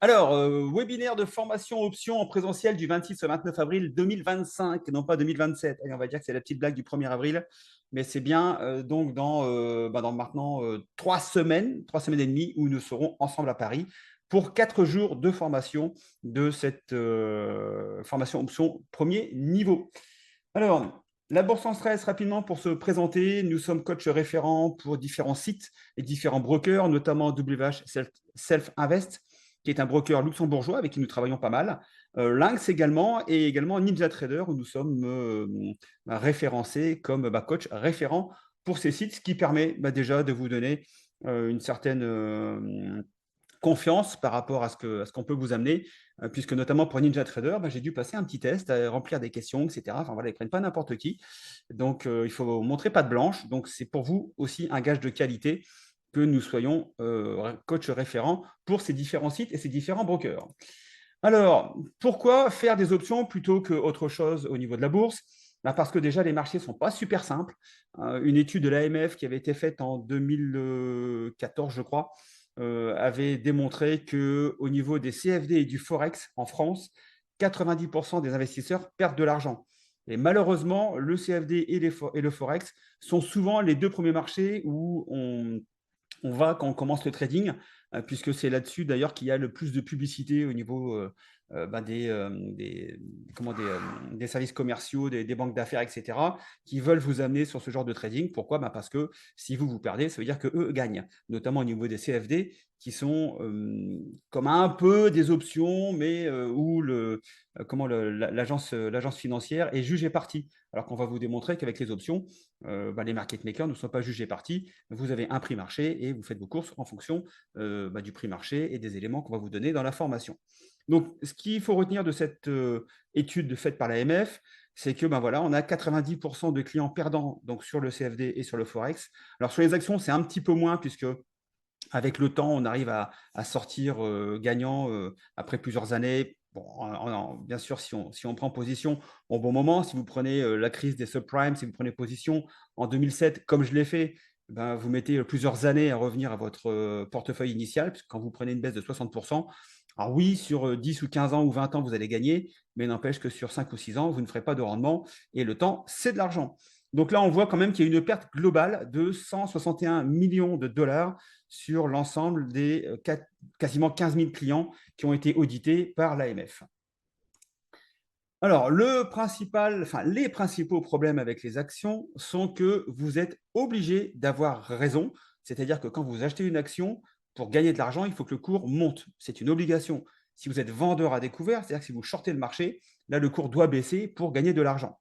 Alors, webinaire de formation option en présentiel du 26 au 29 avril 2025, non pas 2027. Allez, on va dire que c'est la petite blague du 1er avril, mais c'est bien donc dans maintenant 3 semaines et demie où nous serons ensemble à Paris pour 4 jours de formation de cette formation option premier niveau. Alors, la Bourse en stress, rapidement pour se présenter, nous sommes coach référents pour différents sites et différents brokers, notamment WH Self Invest, qui est un broker luxembourgeois avec qui nous travaillons pas mal. Lynx également, et également Ninja Trader, où nous sommes référencés comme coach référent pour ces sites, ce qui permet déjà de vous donner une certaine confiance par rapport à ce qu'on peut vous amener, puisque notamment pour Ninja Trader, j'ai dû passer un petit test, remplir des questions, etc. Enfin voilà, ils ne prennent pas n'importe qui. Donc, il faut montrer patte blanche. Donc, c'est pour vous aussi un gage de qualité que nous soyons coach référent pour ces différents sites et ces différents brokers. Alors, pourquoi faire des options plutôt qu'autre chose au niveau de la bourse? Parce que déjà, les marchés ne sont pas super simples. Une étude de l'AMF qui avait été faite en 2014, je crois, avait démontré qu'au niveau des CFD et du Forex en France, 90% des investisseurs perdent de l'argent. Et malheureusement, le CFD et le Forex sont souvent les deux premiers marchés où on va quand on commence le trading, puisque c'est là-dessus d'ailleurs qu'il y a le plus de publicité au niveau des services commerciaux, des banques d'affaires, etc., qui veulent vous amener sur ce genre de trading. Pourquoi? Parce que si vous perdez, ça veut dire qu'eux gagnent, notamment au niveau des CFD, qui sont comme un peu des options, mais où l'agence financière est jugée partie. Alors qu'on va vous démontrer qu'avec les options, les market makers ne sont pas jugés partie. Vous avez un prix marché et vous faites vos courses en fonction du prix marché et des éléments qu'on va vous donner dans la formation. Donc, ce qu'il faut retenir de cette étude faite par l'AMF, c'est que on a 90% de clients perdants donc, sur le CFD et sur le Forex. Alors, sur les actions, c'est un petit peu moins puisque avec le temps, on arrive à sortir gagnant après plusieurs années. Bon, bien sûr, si on prend position au bon moment, si vous prenez la crise des subprimes, si vous prenez position en 2007, comme je l'ai fait, vous mettez plusieurs années à revenir à votre portefeuille initial, puisque quand vous prenez une baisse de 60%, alors oui, sur 10 ou 15 ans ou 20 ans, vous allez gagner, mais n'empêche que sur 5 ou 6 ans, vous ne ferez pas de rendement, et le temps, c'est de l'argent. Donc là, on voit quand même qu'il y a une perte globale de 161 millions de dollars sur l'ensemble des quasiment 15 000 clients qui ont été audités par l'AMF. Alors, les principaux problèmes avec les actions sont que vous êtes obligé d'avoir raison, c'est-à-dire que quand vous achetez une action, pour gagner de l'argent, il faut que le cours monte. C'est une obligation. Si vous êtes vendeur à découvert, c'est-à-dire que si vous shortez le marché, là, le cours doit baisser pour gagner de l'argent.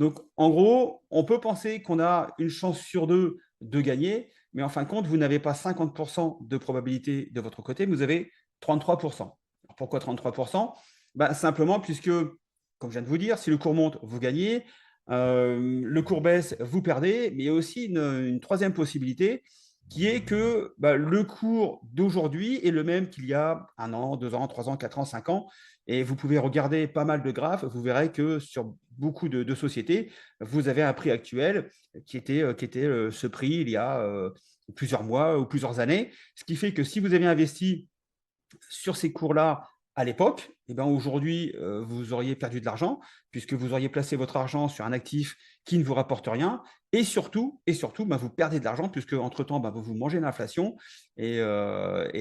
Donc, en gros, on peut penser qu'on a une chance sur deux de gagner, mais en fin de compte, vous n'avez pas 50% de probabilité de votre côté, mais vous avez 33%. Alors, pourquoi 33%? Simplement puisque, comme je viens de vous dire, si le cours monte, vous gagnez, le cours baisse, vous perdez, mais il y a aussi une troisième possibilité qui est que le cours d'aujourd'hui est le même qu'il y a 1 an, 2 ans, 3 ans, 4 ans, 5 ans. Et vous pouvez regarder pas mal de graphes, vous verrez que sur beaucoup de sociétés, vous avez un prix actuel qui était ce prix il y a plusieurs mois ou plusieurs années. Ce qui fait que si vous avez investi sur ces cours-là à l'époque, aujourd'hui, vous auriez perdu de l'argent puisque vous auriez placé votre argent sur un actif qui ne vous rapporte rien. Et surtout, vous perdez de l'argent puisque, entre-temps, vous mangez l'inflation et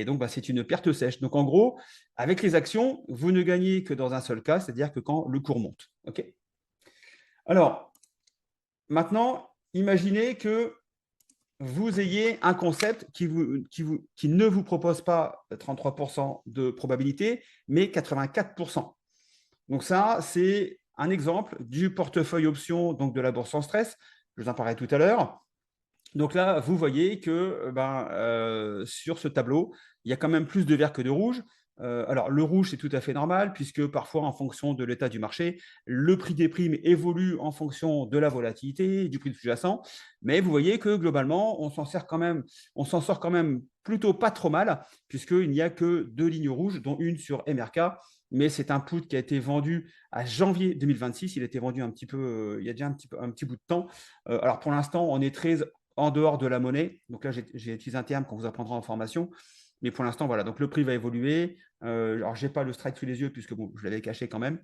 donc, c'est une perte sèche. Donc, en gros, avec les actions, vous ne gagnez que dans un seul cas, c'est-à-dire que quand le cours monte. Okay. Alors, maintenant, imaginez que vous ayez un concept qui ne vous propose pas 33% de probabilité, mais 84%. Donc ça, c'est un exemple du portefeuille option donc de la bourse sans stress. Je vous en parlais tout à l'heure. Donc là, vous voyez que sur ce tableau, il y a quand même plus de vert que de rouge. Alors, le rouge, c'est tout à fait normal, puisque parfois, en fonction de l'état du marché, le prix des primes évolue en fonction de la volatilité, du prix du sous-jacent. Mais vous voyez que globalement, on s'en sort quand même plutôt pas trop mal, puisqu'il n'y a que 2 lignes rouges, dont une sur MRK. Mais c'est un put qui a été vendu à janvier 2026. Il a été vendu un petit peu, il y a déjà un petit bout de temps. Alors, pour l'instant, on est très en dehors de la monnaie. Donc là, j'ai utilisé un terme qu'on vous apprendra en formation. Mais pour l'instant, voilà. Donc le prix va évoluer. Alors, je n'ai pas le strike sous les yeux puisque bon, je l'avais caché quand même.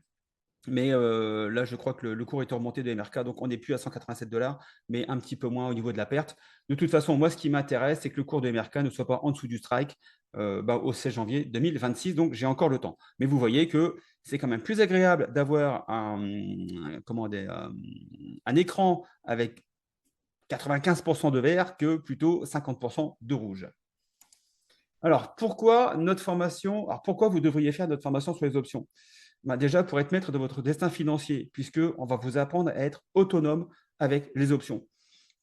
Mais là, je crois que le cours est remonté de MRK, donc on n'est plus à 187 $, mais un petit peu moins au niveau de la perte. De toute façon, moi, ce qui m'intéresse, c'est que le cours de MRK ne soit pas en dessous du strike au 16 janvier 2026, donc j'ai encore le temps. Mais vous voyez que c'est quand même plus agréable d'avoir un écran avec 95% de vert que plutôt 50% de rouge. Alors, pourquoi notre formation? Alors, pourquoi vous devriez faire notre formation sur les options? Déjà, pour être maître de votre destin financier, puisqu'on va vous apprendre à être autonome avec les options.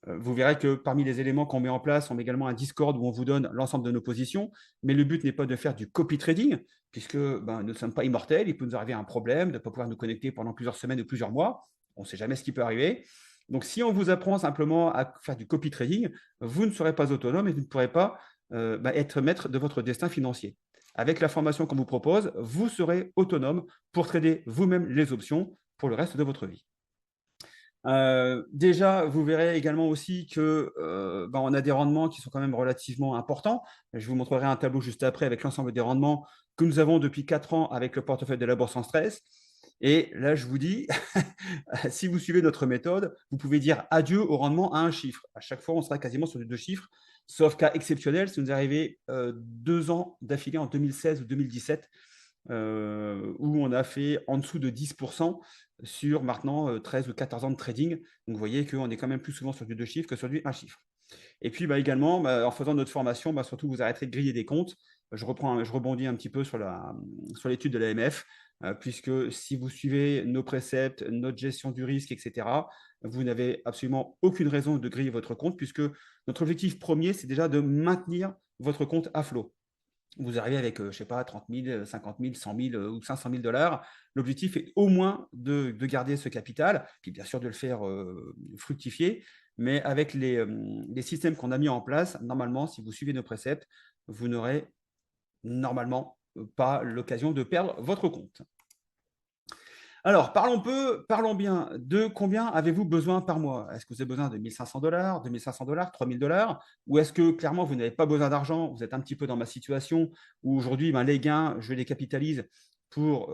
Vous verrez que parmi les éléments qu'on met en place, on met également un Discord où on vous donne l'ensemble de nos positions. Mais le but n'est pas de faire du copy trading, puisque nous ne sommes pas immortels. Il peut nous arriver un problème de ne pas pouvoir nous connecter pendant plusieurs semaines ou plusieurs mois. On ne sait jamais ce qui peut arriver. Donc, si on vous apprend simplement à faire du copy trading, vous ne serez pas autonome et vous ne pourrez pas être maître de votre destin financier. Avec la formation qu'on vous propose, vous serez autonome pour trader vous-même les options pour le reste de votre vie. Déjà, vous verrez également aussi que on a des rendements qui sont quand même relativement importants. Je vous montrerai un tableau juste après avec l'ensemble des rendements que nous avons depuis 4 ans avec le portefeuille de la bourse sans stress. Et là, je vous dis, si vous suivez notre méthode, vous pouvez dire adieu au rendement à un chiffre. À chaque fois, on sera quasiment sur les 2 chiffres, sauf cas exceptionnel, si nous arrivez 2 ans d'affilée en 2016 ou 2017, où on a fait en dessous de 10% sur maintenant 13 ou 14 ans de trading. Donc, vous voyez qu'on est quand même plus souvent sur du 2 chiffres que sur du 1 chiffre. Et puis également, en faisant notre formation, surtout vous arrêterez de griller des comptes. Je rebondis un petit peu sur l'étude de l'AMF, puisque si vous suivez nos préceptes, notre gestion du risque, etc., vous n'avez absolument aucune raison de griller votre compte, puisque notre objectif premier, c'est déjà de maintenir votre compte à flot. Vous arrivez avec, je ne sais pas, 30 000, 50 000, 100 000 ou 500 000 $. L'objectif est au moins de garder ce capital, puis bien sûr de le faire fructifier. Mais avec les systèmes qu'on a mis en place, normalement, si vous suivez nos préceptes, vous n'aurez normalement pas l'occasion de perdre votre compte. Alors, parlons bien de combien avez-vous besoin par mois? Est-ce que vous avez besoin de 1 500 $, 2 500 $, 3 000 $? Ou est-ce que clairement, vous n'avez pas besoin d'argent? Vous êtes un petit peu dans ma situation où aujourd'hui, les gains, je les capitalise pour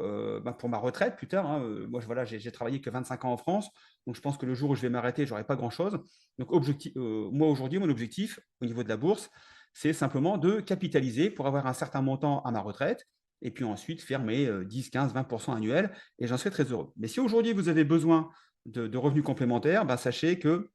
ma retraite plus tard. Moi, j'ai travaillé que 25 ans en France. Donc, je pense que le jour où je vais m'arrêter, je n'aurai pas grand-chose. Donc, moi, aujourd'hui, mon objectif au niveau de la bourse, c'est simplement de capitaliser pour avoir un certain montant à ma retraite et puis ensuite faire mes 10, 15, 20% annuels, et j'en serai très heureux. Mais si aujourd'hui vous avez besoin de revenus complémentaires, sachez que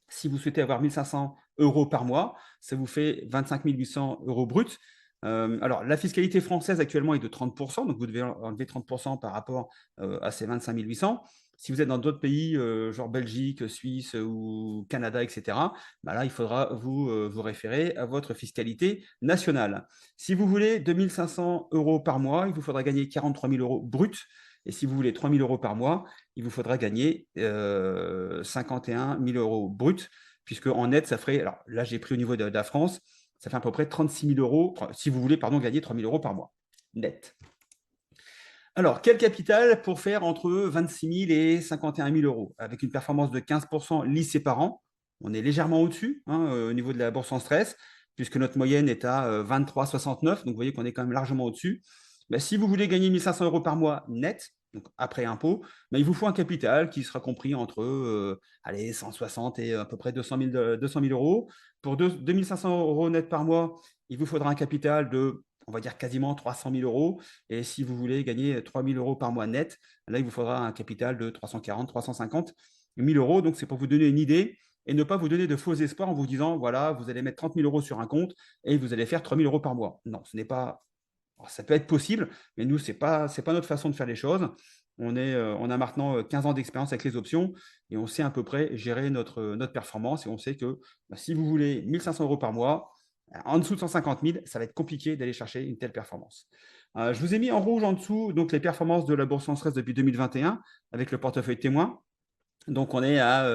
si vous souhaitez avoir 1 500 € par mois, ça vous fait 25 800 € bruts. Alors, la fiscalité française actuellement est de 30%, donc vous devez enlever 30% par rapport à ces 25 800. Si vous êtes dans d'autres pays, genre Belgique, Suisse ou Canada, etc., là, il faudra vous référer à votre fiscalité nationale. Si vous voulez 2 500 € par mois, il vous faudra gagner 43 000 € bruts. Et si vous voulez 3 000 € par mois, il vous faudra gagner 51 000 € bruts, puisque en net, ça ferait, alors là, j'ai pris au niveau de la France, ça fait à peu près 36 000 €, si vous voulez, gagner 3 000 € par mois, net. Alors, quel capital pour faire entre 26 000 et 51 000 €, avec une performance de 15% lissée par an? On est légèrement au-dessus au niveau de la bourse en stress, puisque notre moyenne est à 23,69, donc vous voyez qu'on est quand même largement au-dessus. Si vous voulez gagner 1 500 € par mois net, donc après impôt, il vous faut un capital qui sera compris entre 160 et à peu près 200 000 €. Pour 2 500 € net par mois, il vous faudra un capital de, on va dire, quasiment 300 000 €. Et si vous voulez gagner 3 000 € par mois net, là, il vous faudra un capital de 340 350 000 €. Donc, c'est pour vous donner une idée et ne pas vous donner de faux espoirs en vous disant, voilà, vous allez mettre 30 000 € sur un compte et vous allez faire 3 000 € par mois. Non, ce n'est pas… Alors, ça peut être possible, mais nous, ce n'est pas notre façon de faire les choses. On a maintenant 15 ans d'expérience avec les options et on sait à peu près gérer notre performance. Et on sait que si vous voulez 1 500 € par mois, en dessous de 150 000, ça va être compliqué d'aller chercher une telle performance. Je vous ai mis en rouge en dessous donc les performances de la bourse sans stress depuis 2021 avec le portefeuille témoin. Donc, on est à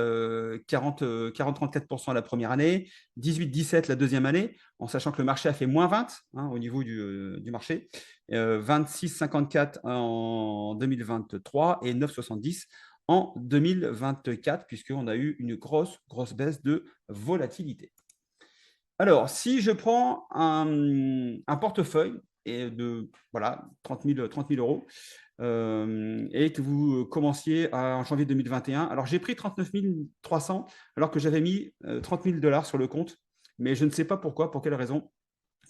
40-34% la première année, 18-17 la deuxième année, en sachant que le marché a fait moins 20 au niveau du marché, 26,54 en 2023 et 9,70 en 2024, puisqu'on a eu une grosse baisse de volatilité. Alors, si je prends un portefeuille et de voilà, 30 000 euros et que vous commenciez en janvier 2021. Alors, j'ai pris 39 300 alors que j'avais mis 30 000 $ sur le compte, mais je ne sais pas pourquoi, pour quelle raison.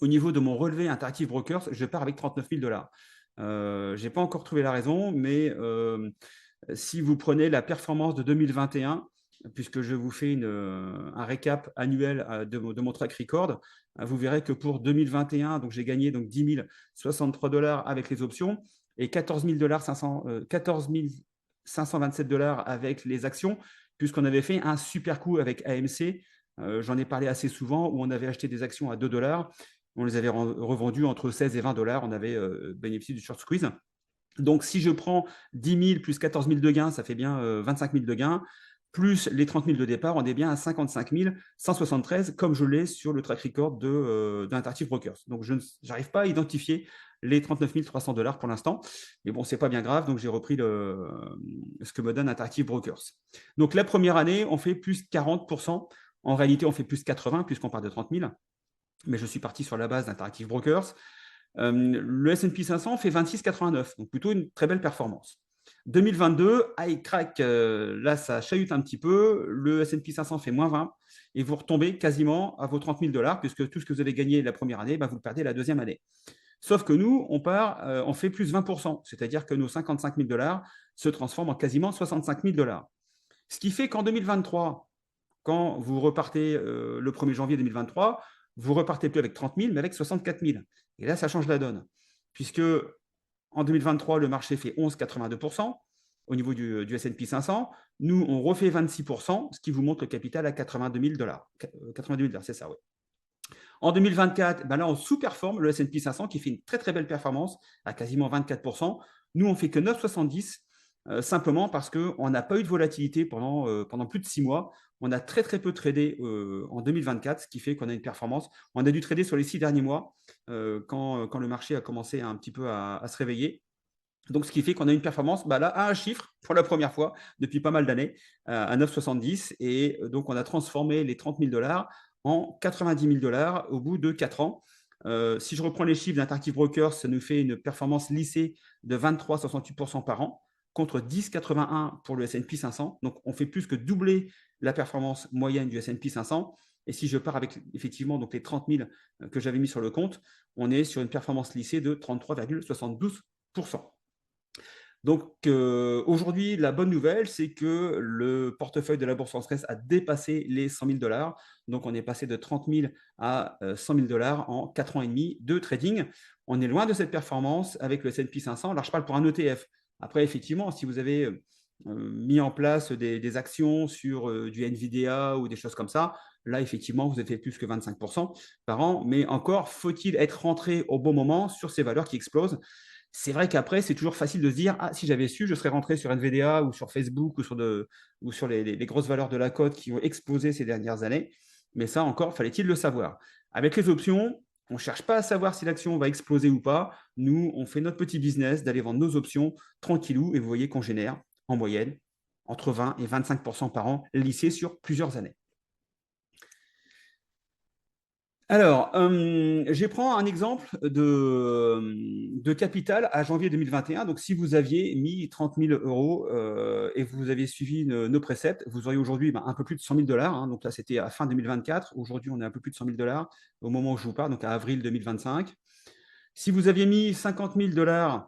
Au niveau de mon relevé Interactive Brokers, je pars avec 39 000 $. Je n'ai pas encore trouvé la raison, mais si vous prenez la performance de 2021, puisque je vous fais un récap annuel de mon track record, vous verrez que pour 2021, donc j'ai gagné donc 10 063 $ avec les options et 14 527 $ avec les actions, puisqu'on avait fait un super coup avec AMC. J'en ai parlé assez souvent, où on avait acheté des actions à 2 $. On les avait revendues entre 16 et 20 $. On avait bénéficié du short squeeze. Donc, si je prends 10 000 plus 14 000 de gains, ça fait bien 25 000 de gains, plus les 30 000 de départ, on est bien à 55 173, comme je l'ai sur le track record d'Interactive Brokers. Donc, je n'arrive pas à identifier les 39 300 $ pour l'instant. Mais bon, ce n'est pas bien grave, donc j'ai repris ce que me donne Interactive Brokers. Donc, la première année, on fait plus 40%. En réalité, on fait plus 80 puisqu'on part de 30 000. Mais je suis parti sur la base d'Interactive Brokers. Le S&P 500 fait 26,89, donc plutôt une très belle performance. 2022, il craque, là ça chahute un petit peu, le S&P 500 fait moins 20 et vous retombez quasiment à vos 30 000 $, puisque tout ce que vous avez gagné la première année, vous le perdez la deuxième année. Sauf que nous, on fait plus 20%, c'est-à-dire que nos 55 000 $ se transforment en quasiment 65 000 $. Ce qui fait qu'en 2023, quand vous repartez le 1er janvier 2023, vous repartez plus avec 30 000, mais avec 64 000. Et là, ça change la donne, puisque en 2023, le marché fait 11,82% au niveau du S&P 500. Nous, on refait 26%, ce qui vous montre le capital à 82 000 $. 82 000 $, c'est ça, oui. En 2024, là, on sous-performe le S&P 500 qui fait une très, très belle performance à quasiment 24%. Nous, on fait que 9,70 simplement parce qu'on n'a pas eu de volatilité pendant plus de 6 mois. On a très, très peu tradé en 2024, ce qui fait qu'on a une performance. On a dû trader sur les 6 derniers mois quand le marché a commencé un petit peu à se réveiller. Donc, ce qui fait qu'on a une performance là, à un chiffre pour la première fois depuis pas mal d'années, à 9,70. Et donc, on a transformé les 30 000 $ en 90 000 $ au bout de 4 ans. Si je reprends les chiffres d'Interactive Brokers, ça nous fait une performance lissée de 23,68% par an contre 10,81 pour le S&P 500. Donc, on fait plus que doubler la performance moyenne du S&P 500. Et si je pars avec effectivement donc les 30 000 que j'avais mis sur le compte, on est sur une performance lissée de 33,72%. Donc, aujourd'hui, la bonne nouvelle, c'est que le portefeuille de la Bourse en stress a dépassé les 100 000 $. Donc, on est passé de 30 000 à 100 000 $ en 4 ans et demi de trading. On est loin de cette performance avec le S&P 500. Là, je parle pour un ETF. Après, effectivement, si vous avez mis en place des actions sur du NVIDIA ou des choses comme ça, là, effectivement, vous avez fait plus que 25% par an. Mais encore, faut-il être rentré au bon moment sur ces valeurs qui explosent? C'est vrai qu'après, c'est toujours facile de se dire, ah, si j'avais su, je serais rentré sur NVDA ou sur Facebook ou sur les grosses valeurs de la cote qui ont explosé ces dernières années. Mais ça, encore, fallait-il le savoir. Avec les options, on ne cherche pas à savoir si l'action va exploser ou pas. Nous, on fait notre petit business d'aller vendre nos options tranquillou et vous voyez qu'on génère en moyenne entre 20 et 25% par an lissé sur plusieurs années. Alors, je prends un exemple de capital à janvier 2021. Donc, si vous aviez mis 30 000 € et vous aviez suivi nos préceptes, vous auriez aujourd'hui un peu plus de 100 000 $. Donc là, c'était à fin 2024. Aujourd'hui, on est à un peu plus de 100 000 $ au moment où je vous parle, donc à avril 2025. Si vous aviez mis 50 000 $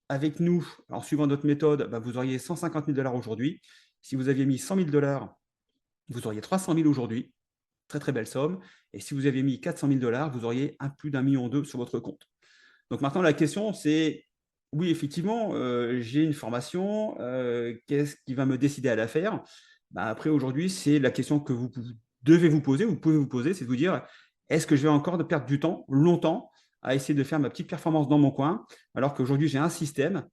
avec nous, en suivant notre méthode, vous auriez 150 000 $ aujourd'hui. Si vous aviez mis 100 000 $, vous auriez 300 000 aujourd'hui. Très, très belle somme. Et si vous aviez mis 400 000 $, vous auriez plus d'1,2 million sur votre compte. Donc maintenant, la question, c'est, oui, effectivement, j'ai une formation, qu'est-ce qui va me décider à la faire? Après, aujourd'hui, c'est la question que vous devez vous poser, vous pouvez vous poser, c'est de vous dire, est-ce que je vais encore perdre du temps, longtemps, à essayer de faire ma petite performance dans mon coin, alors qu'aujourd'hui, j'ai un système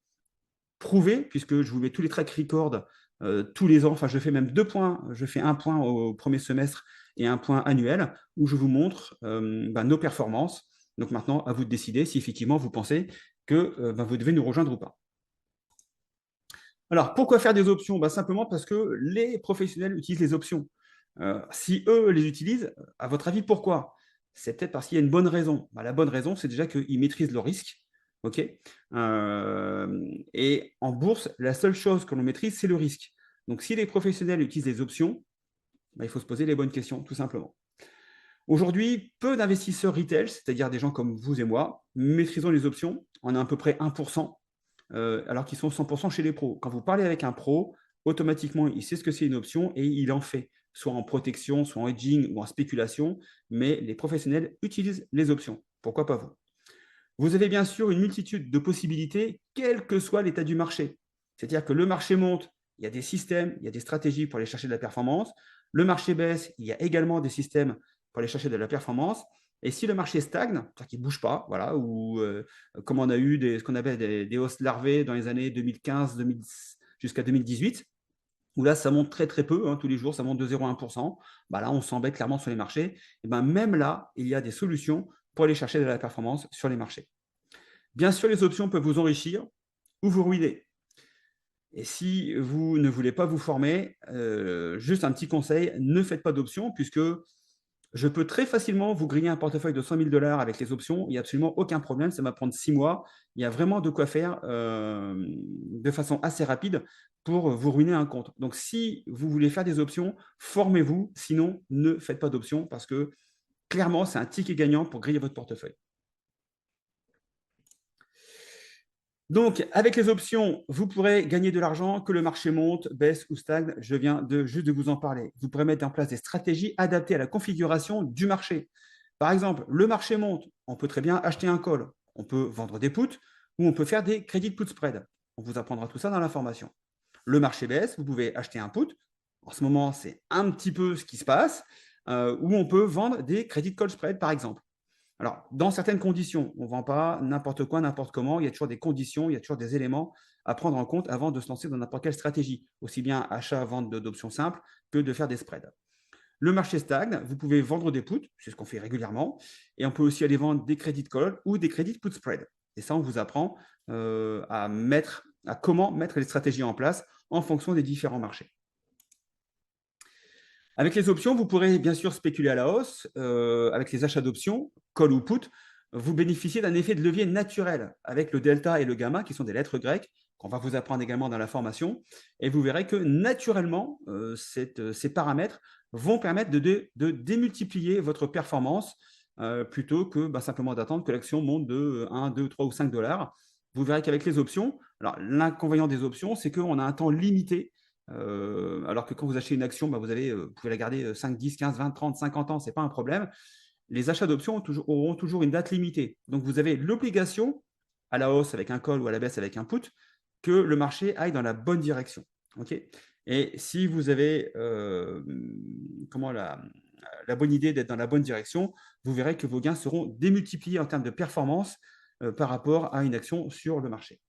prouvé, puisque je vous mets tous les track records tous les ans, enfin, je fais même 2 points, je fais un point au premier semestre et un point annuel où je vous montre nos performances. Donc maintenant, à vous de décider si effectivement vous pensez que vous devez nous rejoindre ou pas. Alors, pourquoi faire des options? Simplement parce que les professionnels utilisent les options. Si eux les utilisent, à votre avis, pourquoi? c'est peut-être parce qu'il y a une bonne raison. La bonne raison, c'est déjà qu'ils maîtrisent le risque. OK. Et en bourse, la seule chose que l'on maîtrise, c'est le risque. Donc, si les professionnels utilisent les options, il faut se poser les bonnes questions, tout simplement. Aujourd'hui, peu d'investisseurs retail, c'est-à-dire des gens comme vous et moi, maîtrisons les options. On a à peu près 1%, alors qu'ils sont 100% chez les pros. Quand vous parlez avec un pro, automatiquement, il sait ce que c'est une option et il en fait, soit en protection, soit en hedging ou en spéculation, mais les professionnels utilisent les options. Pourquoi pas vous? Vous avez bien sûr une multitude de possibilités, quel que soit l'état du marché. C'est-à-dire que le marché monte, il y a des systèmes, il y a des stratégies pour aller chercher de la performance. Le marché baisse, il y a également des systèmes pour aller chercher de la performance. Et si le marché stagne, c'est-à-dire qu'il ne bouge pas, voilà, ou comme on a eu ce qu'on appelle des hausses larvées dans les années 2015 jusqu'à 2018, où là, ça monte très très peu, tous les jours, ça monte de 0,1%. Là, on s'embête clairement sur les marchés. Et même là, il y a des solutions pour aller chercher de la performance sur les marchés. Bien sûr, les options peuvent vous enrichir ou vous ruiner. Et si vous ne voulez pas vous former, juste un petit conseil, ne faites pas d'options puisque je peux très facilement vous griller un portefeuille de 100 000 $ avec les options. Il n'y a absolument aucun problème. Ça va prendre 6 mois. Il y a vraiment de quoi faire de façon assez rapide pour vous ruiner un compte. Donc, si vous voulez faire des options, formez-vous. Sinon, ne faites pas d'options parce que clairement, c'est un ticket gagnant pour griller votre portefeuille. Donc, avec les options, vous pourrez gagner de l'argent, que le marché monte, baisse ou stagne. Je viens juste de vous en parler. Vous pourrez mettre en place des stratégies adaptées à la configuration du marché. Par exemple, le marché monte, on peut très bien acheter un call, on peut vendre des puts ou on peut faire des crédits de put spread. On vous apprendra tout ça dans la formation. Le marché baisse, vous pouvez acheter un put. En ce moment, c'est un petit peu ce qui se passe, ou on peut vendre des crédits de call spread, par exemple. Alors, dans certaines conditions, on ne vend pas n'importe quoi, n'importe comment. Il y a toujours des conditions, il y a toujours des éléments à prendre en compte avant de se lancer dans n'importe quelle stratégie, aussi bien achat, vente d'options simples que de faire des spreads. Le marché stagne, vous pouvez vendre des puts, c'est ce qu'on fait régulièrement, et on peut aussi aller vendre des crédits de call ou des crédits de put spread. Et ça, on vous apprend à comment mettre les stratégies en place en fonction des différents marchés. Avec les options, vous pourrez bien sûr spéculer à la hausse. Avec les achats d'options, call ou put, vous bénéficiez d'un effet de levier naturel avec le delta et le gamma, qui sont des lettres grecques, qu'on va vous apprendre également dans la formation. Et vous verrez que naturellement, ces paramètres vont permettre de démultiplier votre performance plutôt que simplement d'attendre que l'action monte de 1, 2, 3 ou 5 $. Vous verrez qu'avec les options, alors l'inconvénient des options, c'est qu'on a un temps limité. Alors que quand vous achetez une action, vous pouvez la garder 5, 10, 15, 20, 30, 50 ans, ce n'est pas un problème. Les achats d'options auront toujours une date limitée. Donc, vous avez l'obligation, à la hausse avec un call ou à la baisse avec un put, que le marché aille dans la bonne direction. Okay. Et si vous avez la bonne idée d'être dans la bonne direction, vous verrez que vos gains seront démultipliés en termes de performance par rapport à une action sur le marché.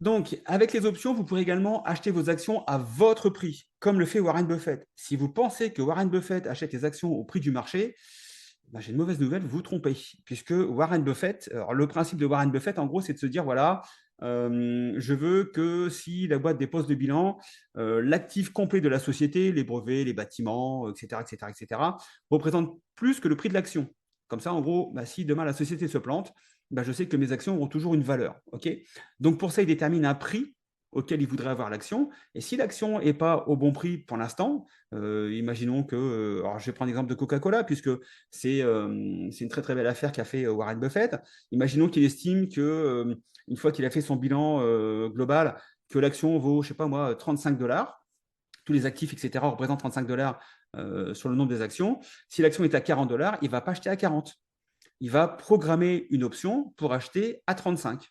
Donc, avec les options, vous pourrez également acheter vos actions à votre prix, comme le fait Warren Buffett. Si vous pensez que Warren Buffett achète les actions au prix du marché, j'ai une mauvaise nouvelle, vous vous trompez. Puisque Warren Buffett, alors le principe de Warren Buffett, en gros, c'est de se dire, voilà, je veux que si la boîte dépose le bilan, l'actif complet de la société, les brevets, les bâtiments, etc., etc., etc., représente plus que le prix de l'action. Comme ça, en gros, si demain la société se plante, je sais que mes actions auront toujours une valeur. Okay. Donc, pour ça, il détermine un prix auquel il voudrait avoir l'action. Et si l'action n'est pas au bon prix pour l'instant, imaginons que, alors je vais prendre l'exemple de Coca-Cola, puisque c'est une très très belle affaire qu'a fait Warren Buffett. Imaginons qu'il estime que une fois qu'il a fait son bilan global, que l'action vaut, je sais pas moi, 35 $. Tous les actifs, etc., représentent 35 $ sur le nombre des actions. Si l'action est à 40 $, il ne va pas acheter à 40. Il va programmer une option pour acheter à 35.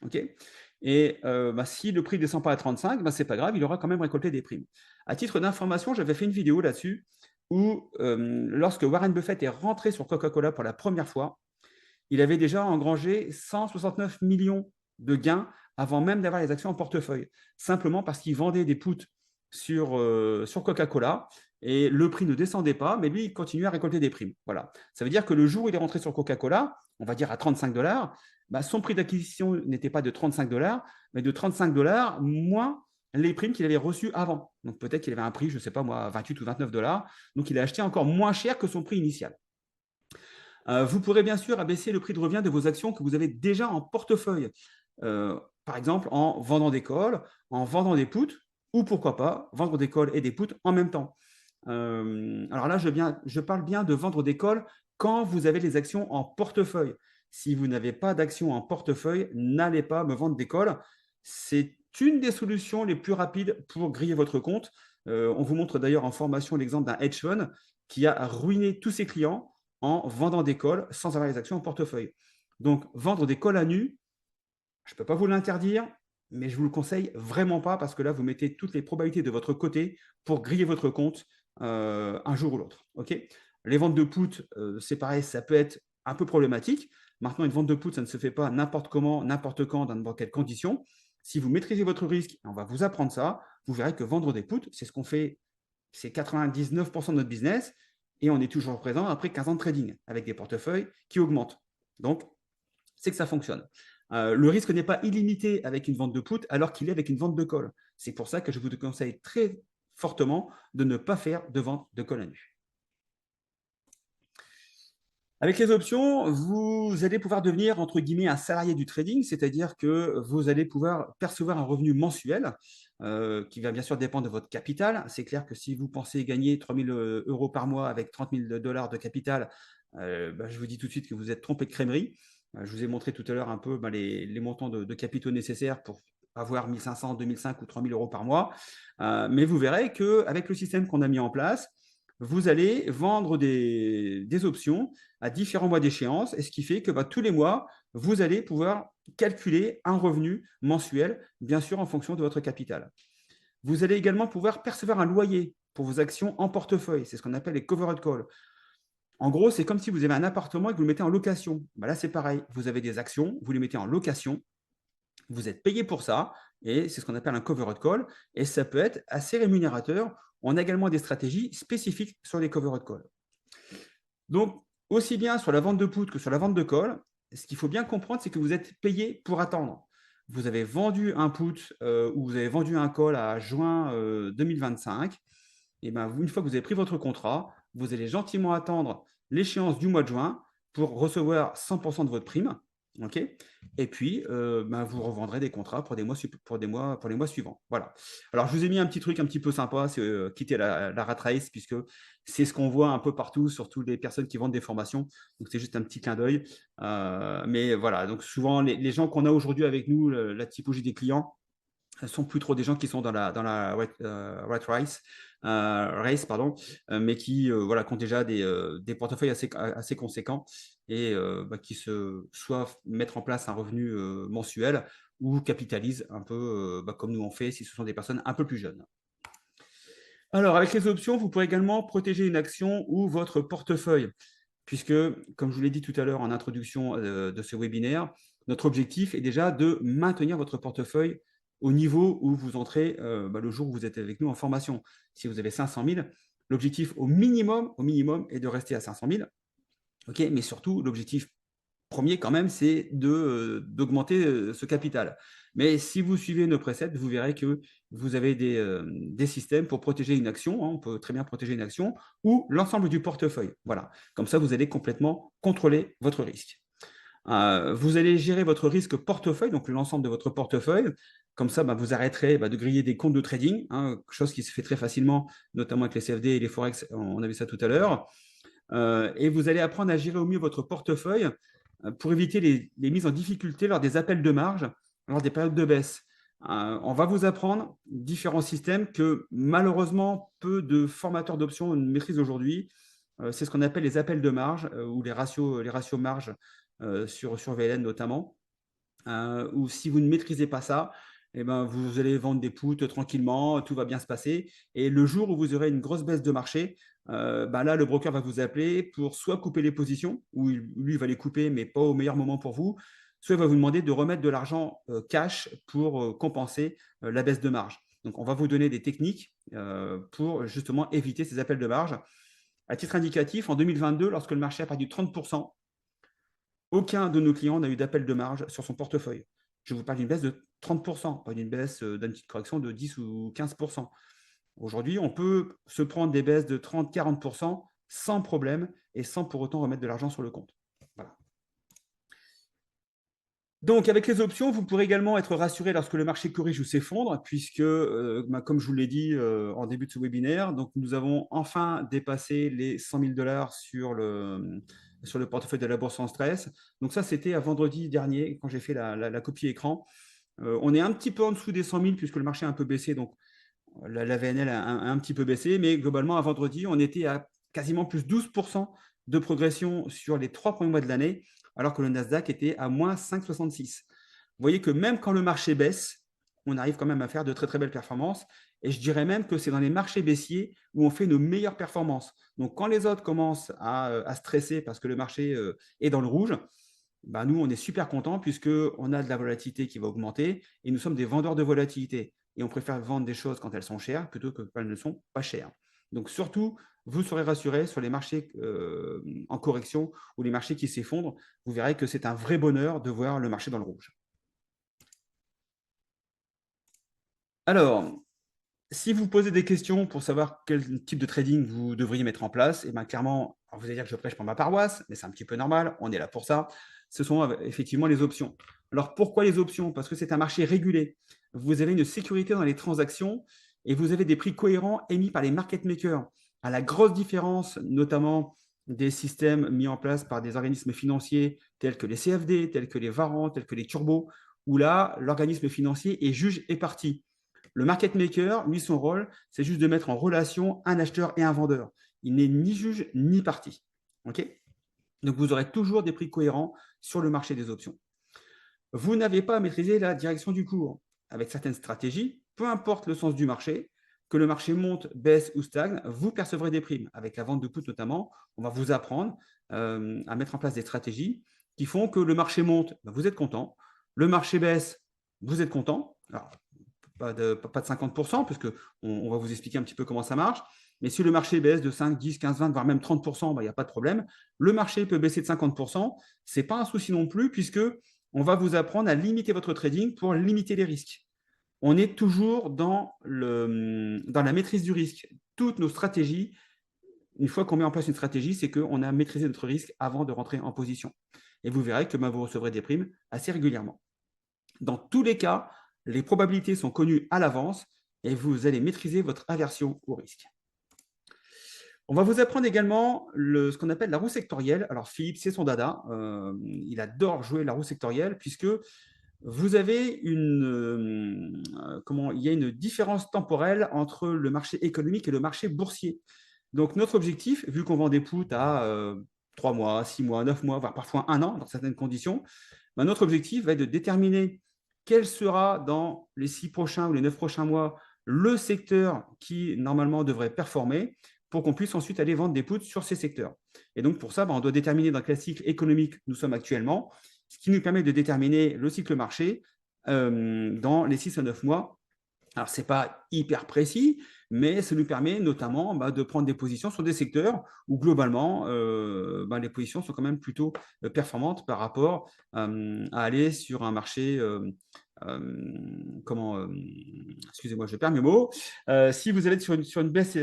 Okay. Et si le prix ne descend pas à 35, ce n'est pas grave, il aura quand même récolté des primes. À titre d'information, j'avais fait une vidéo là-dessus où lorsque Warren Buffett est rentré sur Coca-Cola pour la première fois, il avait déjà engrangé 169 millions de gains avant même d'avoir les actions en portefeuille, simplement parce qu'il vendait des puts sur Coca-Cola et le prix ne descendait pas, mais lui, il continuait à récolter des primes. Voilà. Ça veut dire que le jour où il est rentré sur Coca-Cola, on va dire à 35 $, son prix d'acquisition n'était pas de 35 $, mais de 35 $ moins les primes qu'il avait reçues avant. Donc peut-être qu'il avait un prix, je ne sais pas moi, 28 ou 29 $. Donc il a acheté encore moins cher que son prix initial. Vous pourrez bien sûr abaisser le prix de revient de vos actions que vous avez déjà en portefeuille. Par exemple, en vendant des calls, en vendant des puts, ou pourquoi pas, vendre des calls et des puts en même temps. Alors là, je parle bien de vendre des calls quand vous avez les actions en portefeuille. Si vous n'avez pas d'actions en portefeuille, n'allez pas me vendre des calls. C'est une des solutions les plus rapides pour griller votre compte. On vous montre d'ailleurs en formation l'exemple d'un hedge fund qui a ruiné tous ses clients en vendant des calls sans avoir les actions en portefeuille. Donc, vendre des calls à nu, je ne peux pas vous l'interdire, mais je ne vous le conseille vraiment pas parce que là, vous mettez toutes les probabilités de votre côté pour griller votre compte un jour ou l'autre. Okay, les ventes de put, c'est pareil, ça peut être un peu problématique. Maintenant, une vente de put, ça ne se fait pas n'importe comment, n'importe quand, dans n'importe quelles conditions. Si vous maîtrisez votre risque, on va vous apprendre ça, vous verrez que vendre des puts, c'est ce qu'on fait, c'est 99% de notre business et on est toujours présent après 15 ans de trading avec des portefeuilles qui augmentent. Donc, c'est que ça fonctionne. Le risque n'est pas illimité avec une vente de put alors qu'il est avec une vente de call. C'est pour ça que je vous conseille très fortement de ne pas faire de vente de call à nu. Avec les options, vous allez pouvoir devenir, entre guillemets, un salarié du trading, c'est-à-dire que vous allez pouvoir percevoir un revenu mensuel qui va bien sûr dépendre de votre capital. C'est clair que si vous pensez gagner 3 000 € par mois avec 30 000 $ de capital, je vous dis tout de suite que vous êtes trompé de crèmerie. Je vous ai montré tout à l'heure un peu les montants de capitaux nécessaires pour avoir 1 500, 2 500 ou 3 000 € par mois. Mais vous verrez qu'avec le système qu'on a mis en place, vous allez vendre des options à différents mois d'échéance, et ce qui fait que tous les mois, vous allez pouvoir calculer un revenu mensuel, bien sûr en fonction de votre capital. Vous allez également pouvoir percevoir un loyer pour vos actions en portefeuille. C'est ce qu'on appelle les covered calls. En gros, c'est comme si vous avez un appartement et que vous le mettez en location. Là, c'est pareil. Vous avez des actions, vous les mettez en location, vous êtes payé pour ça, et c'est ce qu'on appelle un covered call, et ça peut être assez rémunérateur. On a également des stratégies spécifiques sur les covered calls. Donc, aussi bien sur la vente de put que sur la vente de call, ce qu'il faut bien comprendre, c'est que vous êtes payé pour attendre. Vous avez vendu un put ou vous avez vendu un call à juin 2025. Et une fois que vous avez pris votre contrat, vous allez gentiment attendre l'échéance du mois de juin pour recevoir 100% de votre prime. Okay, et puis, vous revendrez des contrats pour les mois suivants. Voilà. Alors, je vous ai mis un petit truc un petit peu sympa, c'est quitter la rat race, puisque c'est ce qu'on voit un peu partout, surtout les personnes qui vendent des formations. Donc, c'est juste un petit clin d'œil. Mais voilà, donc souvent, les gens qu'on a aujourd'hui avec nous, la typologie des clients, ne sont plus trop des gens qui sont dans la rat race, pardon, mais qui ont déjà des portefeuilles assez conséquents et qui soit mettre en place un revenu mensuel ou capitalisent un peu comme nous on fait si ce sont des personnes un peu plus jeunes. Alors, avec les options, vous pourrez également protéger une action ou votre portefeuille, puisque, comme je vous l'ai dit tout à l'heure en introduction de ce webinaire, notre objectif est déjà de maintenir votre portefeuille au niveau où vous entrez le jour où vous êtes avec nous en formation. Si vous avez 500 000, l'objectif au minimum est de rester à 500 000. Okay, mais surtout, l'objectif premier quand même, c'est d'augmenter ce capital. Mais si vous suivez nos préceptes, vous verrez que vous avez des systèmes pour protéger une action. On peut très bien protéger une action ou l'ensemble du portefeuille. Voilà. Comme ça, vous allez complètement contrôler votre risque. Vous allez gérer votre risque portefeuille, donc l'ensemble de votre portefeuille. Comme ça, vous arrêterez de griller des comptes de trading, chose qui se fait très facilement, notamment avec les CFD et les Forex. On a vu ça tout à l'heure. Et vous allez apprendre à gérer au mieux votre portefeuille pour éviter les mises en difficulté lors des appels de marge, lors des périodes de baisse. On va vous apprendre différents systèmes que malheureusement peu de formateurs d'options ne maîtrisent aujourd'hui. C'est ce qu'on appelle les appels de marge ou les ratios marge sur VLN notamment. Ou si vous ne maîtrisez pas ça, vous allez vendre des puts tranquillement, tout va bien se passer. Et le jour où vous aurez une grosse baisse de marché, là, le broker va vous appeler pour soit couper les positions, ou lui va les couper, mais pas au meilleur moment pour vous, soit il va vous demander de remettre de l'argent cash pour compenser la baisse de marge. Donc, on va vous donner des techniques pour justement éviter ces appels de marge. À titre indicatif, en 2022, lorsque le marché a perdu 30%, aucun de nos clients n'a eu d'appel de marge sur son portefeuille. Je vous parle d'une baisse de 30%, pas d'une baisse d'une petite correction de 10 ou 15%. Aujourd'hui, on peut se prendre des baisses de 30-40% sans problème et sans pour autant remettre de l'argent sur le compte. Voilà. Donc, avec les options, vous pourrez également être rassuré lorsque le marché corrige ou s'effondre, puisque, comme je vous l'ai dit en début de ce webinaire, donc nous avons enfin dépassé les 100 000 $ sur le portefeuille de la bourse sans stress. Donc ça, c'était à vendredi dernier, quand j'ai fait la copie écran. On est un petit peu en dessous des 100 000, puisque le marché a un peu baissé, donc la VNL a un petit peu baissé, mais globalement, à vendredi, on était à quasiment plus 12% de progression sur les 3 premiers mois de l'année, alors que le Nasdaq était à moins 5,66. Vous voyez que même quand le marché baisse, on arrive quand même à faire de très très belles performances. Et je dirais même que c'est dans les marchés baissiers où on fait nos meilleures performances. Donc quand les autres commencent à stresser parce que le marché est dans le rouge, bah nous, on est super contents puisqu'on a de la volatilité qui va augmenter et nous sommes des vendeurs de volatilité. Et on préfère vendre des choses quand elles sont chères plutôt que quand elles ne sont pas chères. Donc surtout, vous serez rassurés sur les marchés en correction ou les marchés qui s'effondrent. Vous verrez que c'est un vrai bonheur de voir le marché dans le rouge. Alors, si vous posez des questions pour savoir quel type de trading vous devriez mettre en place, et bien clairement, vous allez dire que je prêche pour ma paroisse, mais c'est un petit peu normal, on est là pour ça. Ce sont effectivement les options. Alors pourquoi les options? Parce que c'est un marché régulé. Vous avez une sécurité dans les transactions et vous avez des prix cohérents émis par les market makers. À la grosse différence, notamment des systèmes mis en place par des organismes financiers tels que les CFD, tels que les Varant, tels que les Turbo, où là, l'organisme financier est juge et partie. Le market maker, lui, son rôle, c'est juste de mettre en relation un acheteur et un vendeur. Il n'est ni juge ni partie. Okay, donc, vous aurez toujours des prix cohérents sur le marché des options. Vous n'avez pas à maîtriser la direction du cours. Avec certaines stratégies, peu importe le sens du marché, que le marché monte, baisse ou stagne, vous percevrez des primes. Avec la vente de put notamment, on va vous apprendre à mettre en place des stratégies qui font que le marché monte, vous êtes content. Le marché baisse, vous êtes content. Alors, pas de 50%, puisque on va vous expliquer un petit peu comment ça marche. Mais si le marché baisse de 5, 10, 15, 20, voire même 30%, il n'y a pas de problème. Le marché peut baisser de 50%. Ce n'est pas un souci non plus, puisque on va vous apprendre à limiter votre trading pour limiter les risques. On est toujours dans la maîtrise du risque. Toutes nos stratégies, une fois qu'on met en place une stratégie, c'est qu'on a maîtrisé notre risque avant de rentrer en position. Et vous verrez que vous recevrez des primes assez régulièrement. Dans tous les cas, les probabilités sont connues à l'avance et vous allez maîtriser votre aversion au risque. On va vous apprendre également ce qu'on appelle la roue sectorielle. Alors Philippe, c'est son dada. Il adore jouer la roue sectorielle puisque vous avez il y a une différence temporelle entre le marché économique et le marché boursier. Donc notre objectif, vu qu'on vend des puts à 3 mois, 6 mois, 9 mois, voire parfois 1 an dans certaines conditions, notre objectif va être de déterminer quel sera dans les 6 prochains ou les 9 prochains mois le secteur qui normalement devrait performer pour qu'on puisse ensuite aller vendre des puts sur ces secteurs. Et donc pour ça, on doit déterminer dans quel cycle économique nous sommes actuellement, ce qui nous permet de déterminer le cycle marché dans les 6 à 9 mois. Alors, ce n'est pas hyper précis, mais ça nous permet notamment de prendre des positions sur des secteurs où globalement, les positions sont quand même plutôt performantes par rapport à aller sur un marché, excusez-moi, je perds mes mots. Si vous allez sur une baisse,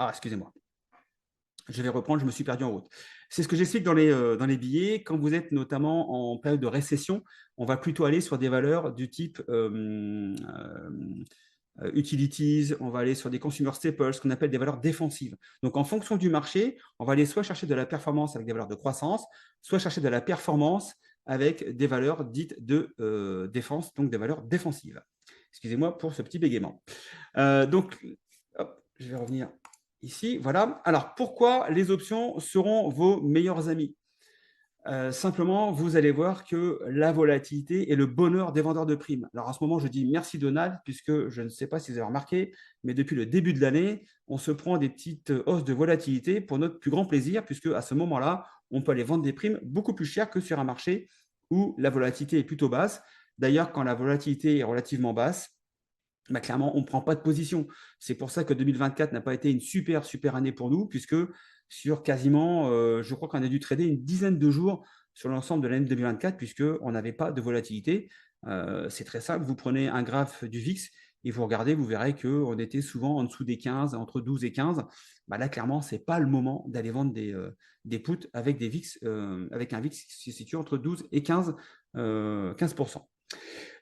excusez-moi. Je vais reprendre, je me suis perdu en route. C'est ce que j'explique dans les billets. Quand vous êtes notamment en période de récession, on va plutôt aller sur des valeurs du type utilities, on va aller sur des consumer staples, ce qu'on appelle des valeurs défensives. Donc, en fonction du marché, on va aller soit chercher de la performance avec des valeurs de croissance, soit chercher de la performance avec des valeurs dites de défense, donc des valeurs défensives. Excusez-moi pour ce petit bégaiement. Donc, hop, je vais revenir ici. Voilà. Alors, pourquoi les options seront vos meilleurs amis? Simplement, vous allez voir que la volatilité est le bonheur des vendeurs de primes. Alors, en ce moment, je dis merci Donald, puisque je ne sais pas si vous avez remarqué, mais depuis le début de l'année, on se prend des petites hausses de volatilité pour notre plus grand plaisir, puisque à ce moment-là, on peut aller vendre des primes beaucoup plus chères que sur un marché où la volatilité est plutôt basse. D'ailleurs, quand la volatilité est relativement basse, clairement, on ne prend pas de position. C'est pour ça que 2024 n'a pas été une super année pour nous, puisque sur quasiment, je crois qu'on a dû trader une dizaine de jours sur l'ensemble de l'année 2024, puisqu'on n'avait pas de volatilité. C'est très simple, vous prenez un graphe du VIX et vous regardez, vous verrez qu'on était souvent en dessous des 15, entre 12 et 15. Bah là, clairement, ce n'est pas le moment d'aller vendre des puts avec des VIX, avec un VIX qui se situe entre 12 et 15%.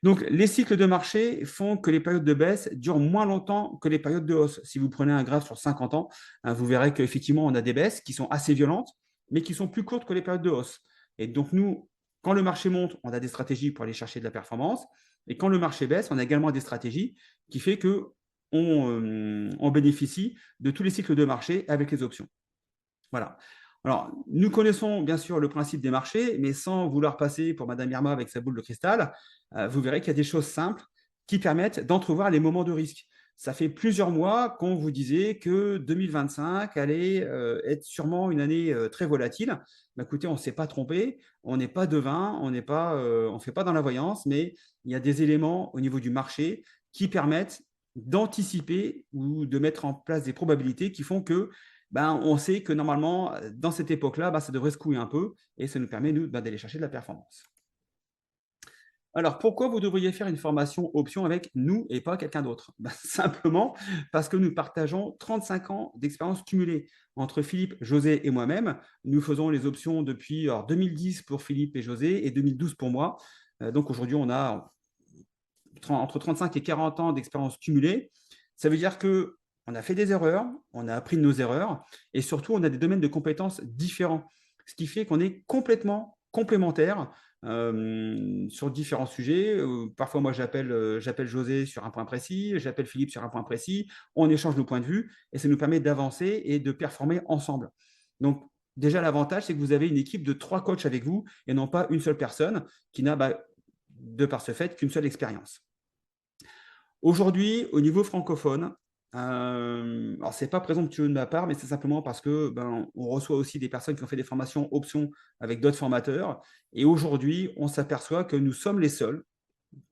Donc, les cycles de marché font que les périodes de baisse durent moins longtemps que les périodes de hausse. Si vous prenez un graphe sur 50 ans, vous verrez qu'effectivement, on a des baisses qui sont assez violentes, mais qui sont plus courtes que les périodes de hausse. Et donc, nous, quand le marché monte, on a des stratégies pour aller chercher de la performance. Et quand le marché baisse, on a également des stratégies qui font qu'on bénéficie de tous les cycles de marché avec les options. Voilà. Alors, nous connaissons bien sûr le principe des marchés, mais sans vouloir passer pour Madame Irma avec sa boule de cristal, vous verrez qu'il y a des choses simples qui permettent d'entrevoir les moments de risque. Ça fait plusieurs mois qu'on vous disait que 2025 allait être sûrement une année très volatile. Bah, écoutez, on ne s'est pas trompé, on n'est pas devin, on ne fait pas dans la voyance, mais il y a des éléments au niveau du marché qui permettent d'anticiper ou de mettre en place des probabilités qui font que on sait que normalement, dans cette époque-là, ça devrait se couler un peu et ça nous permet, nous, d'aller chercher de la performance. Alors, pourquoi vous devriez faire une formation option avec nous et pas quelqu'un d'autre? Simplement parce que nous partageons 35 ans d'expérience cumulée. Entre Philippe, José et moi-même, nous faisons les options depuis 2010 pour Philippe et José et 2012 pour moi. Donc aujourd'hui, on a entre 35 et 40 ans d'expérience cumulée. Ça veut dire que on a fait des erreurs, on a appris de nos erreurs, et surtout, on a des domaines de compétences différents. Ce qui fait qu'on est complètement complémentaires sur différents sujets. Parfois, moi, j'appelle José sur un point précis, j'appelle Philippe sur un point précis, on échange nos points de vue, et ça nous permet d'avancer et de performer ensemble. Donc, déjà, l'avantage, c'est que vous avez une équipe de 3 coachs avec vous, et non pas une seule personne qui n'a, de par ce fait, qu'une seule expérience. Aujourd'hui, au niveau francophone, alors c'est pas présomptueux de ma part, mais c'est simplement parce que on reçoit aussi des personnes qui ont fait des formations options avec d'autres formateurs. Et aujourd'hui, on s'aperçoit que nous sommes les seuls,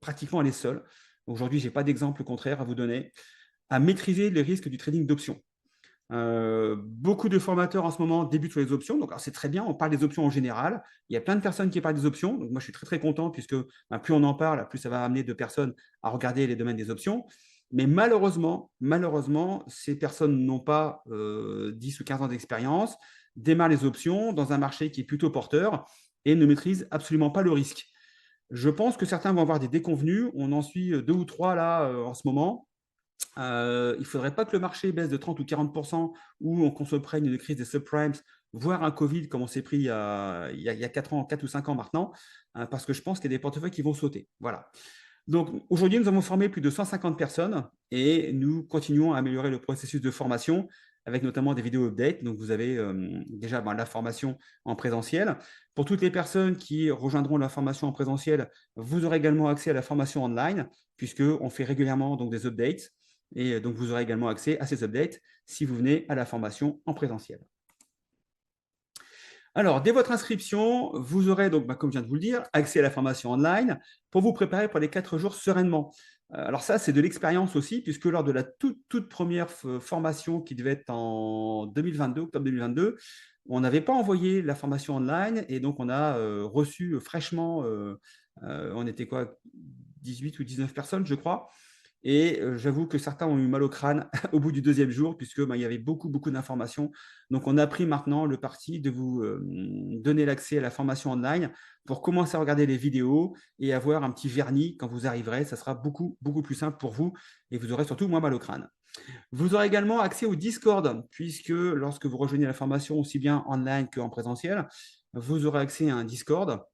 pratiquement les seuls. Aujourd'hui, je n'ai pas d'exemple contraire à vous donner, à maîtriser les risques du trading d'options. Beaucoup de formateurs en ce moment débutent sur les options, donc c'est très bien, on parle des options en général. Il y a plein de personnes qui parlent des options, donc moi je suis très très content puisque plus on en parle, plus ça va amener de personnes à regarder les domaines des options. Mais malheureusement, ces personnes n'ont pas 10 ou 15 ans d'expérience, démarrent les options dans un marché qui est plutôt porteur et ne maîtrisent absolument pas le risque. Je pense que certains vont avoir des déconvenus, on en suit 2 ou 3 là en ce moment. Il ne faudrait pas que le marché baisse de 30 ou 40% ou qu'on se prenne une crise des subprimes, voire un Covid comme on s'est pris il y a 4 ans, 4 ou 5 ans maintenant, parce que je pense qu'il y a des portefeuilles qui vont sauter. Voilà. Donc aujourd'hui, nous avons formé plus de 150 personnes et nous continuons à améliorer le processus de formation avec notamment des vidéos updates. Donc vous avez déjà la formation en présentiel. Pour toutes les personnes qui rejoindront la formation en présentiel, vous aurez également accès à la formation online puisqu'on fait régulièrement donc, des updates. Et donc, vous aurez également accès à ces updates si vous venez à la formation en présentiel. Alors, dès votre inscription, vous aurez donc, comme je viens de vous le dire, accès à la formation online pour vous préparer pour les 4 jours sereinement. Alors ça, c'est de l'expérience aussi, puisque lors de la toute première formation qui devait être en 2022, octobre 2022, on n'avait pas envoyé la formation online et donc on a reçu fraîchement, on était quoi, 18 ou 19 personnes, je crois. Et j'avoue que certains ont eu mal au crâne au bout du 2e jour, puisque il y avait beaucoup d'informations. Donc, on a pris maintenant le parti de vous donner l'accès à la formation online pour commencer à regarder les vidéos et avoir un petit vernis quand vous arriverez. Ça sera beaucoup plus simple pour vous et vous aurez surtout moins mal au crâne. Vous aurez également accès au Discord, puisque lorsque vous rejoignez la formation aussi bien online qu'en présentiel, vous aurez accès à un Discord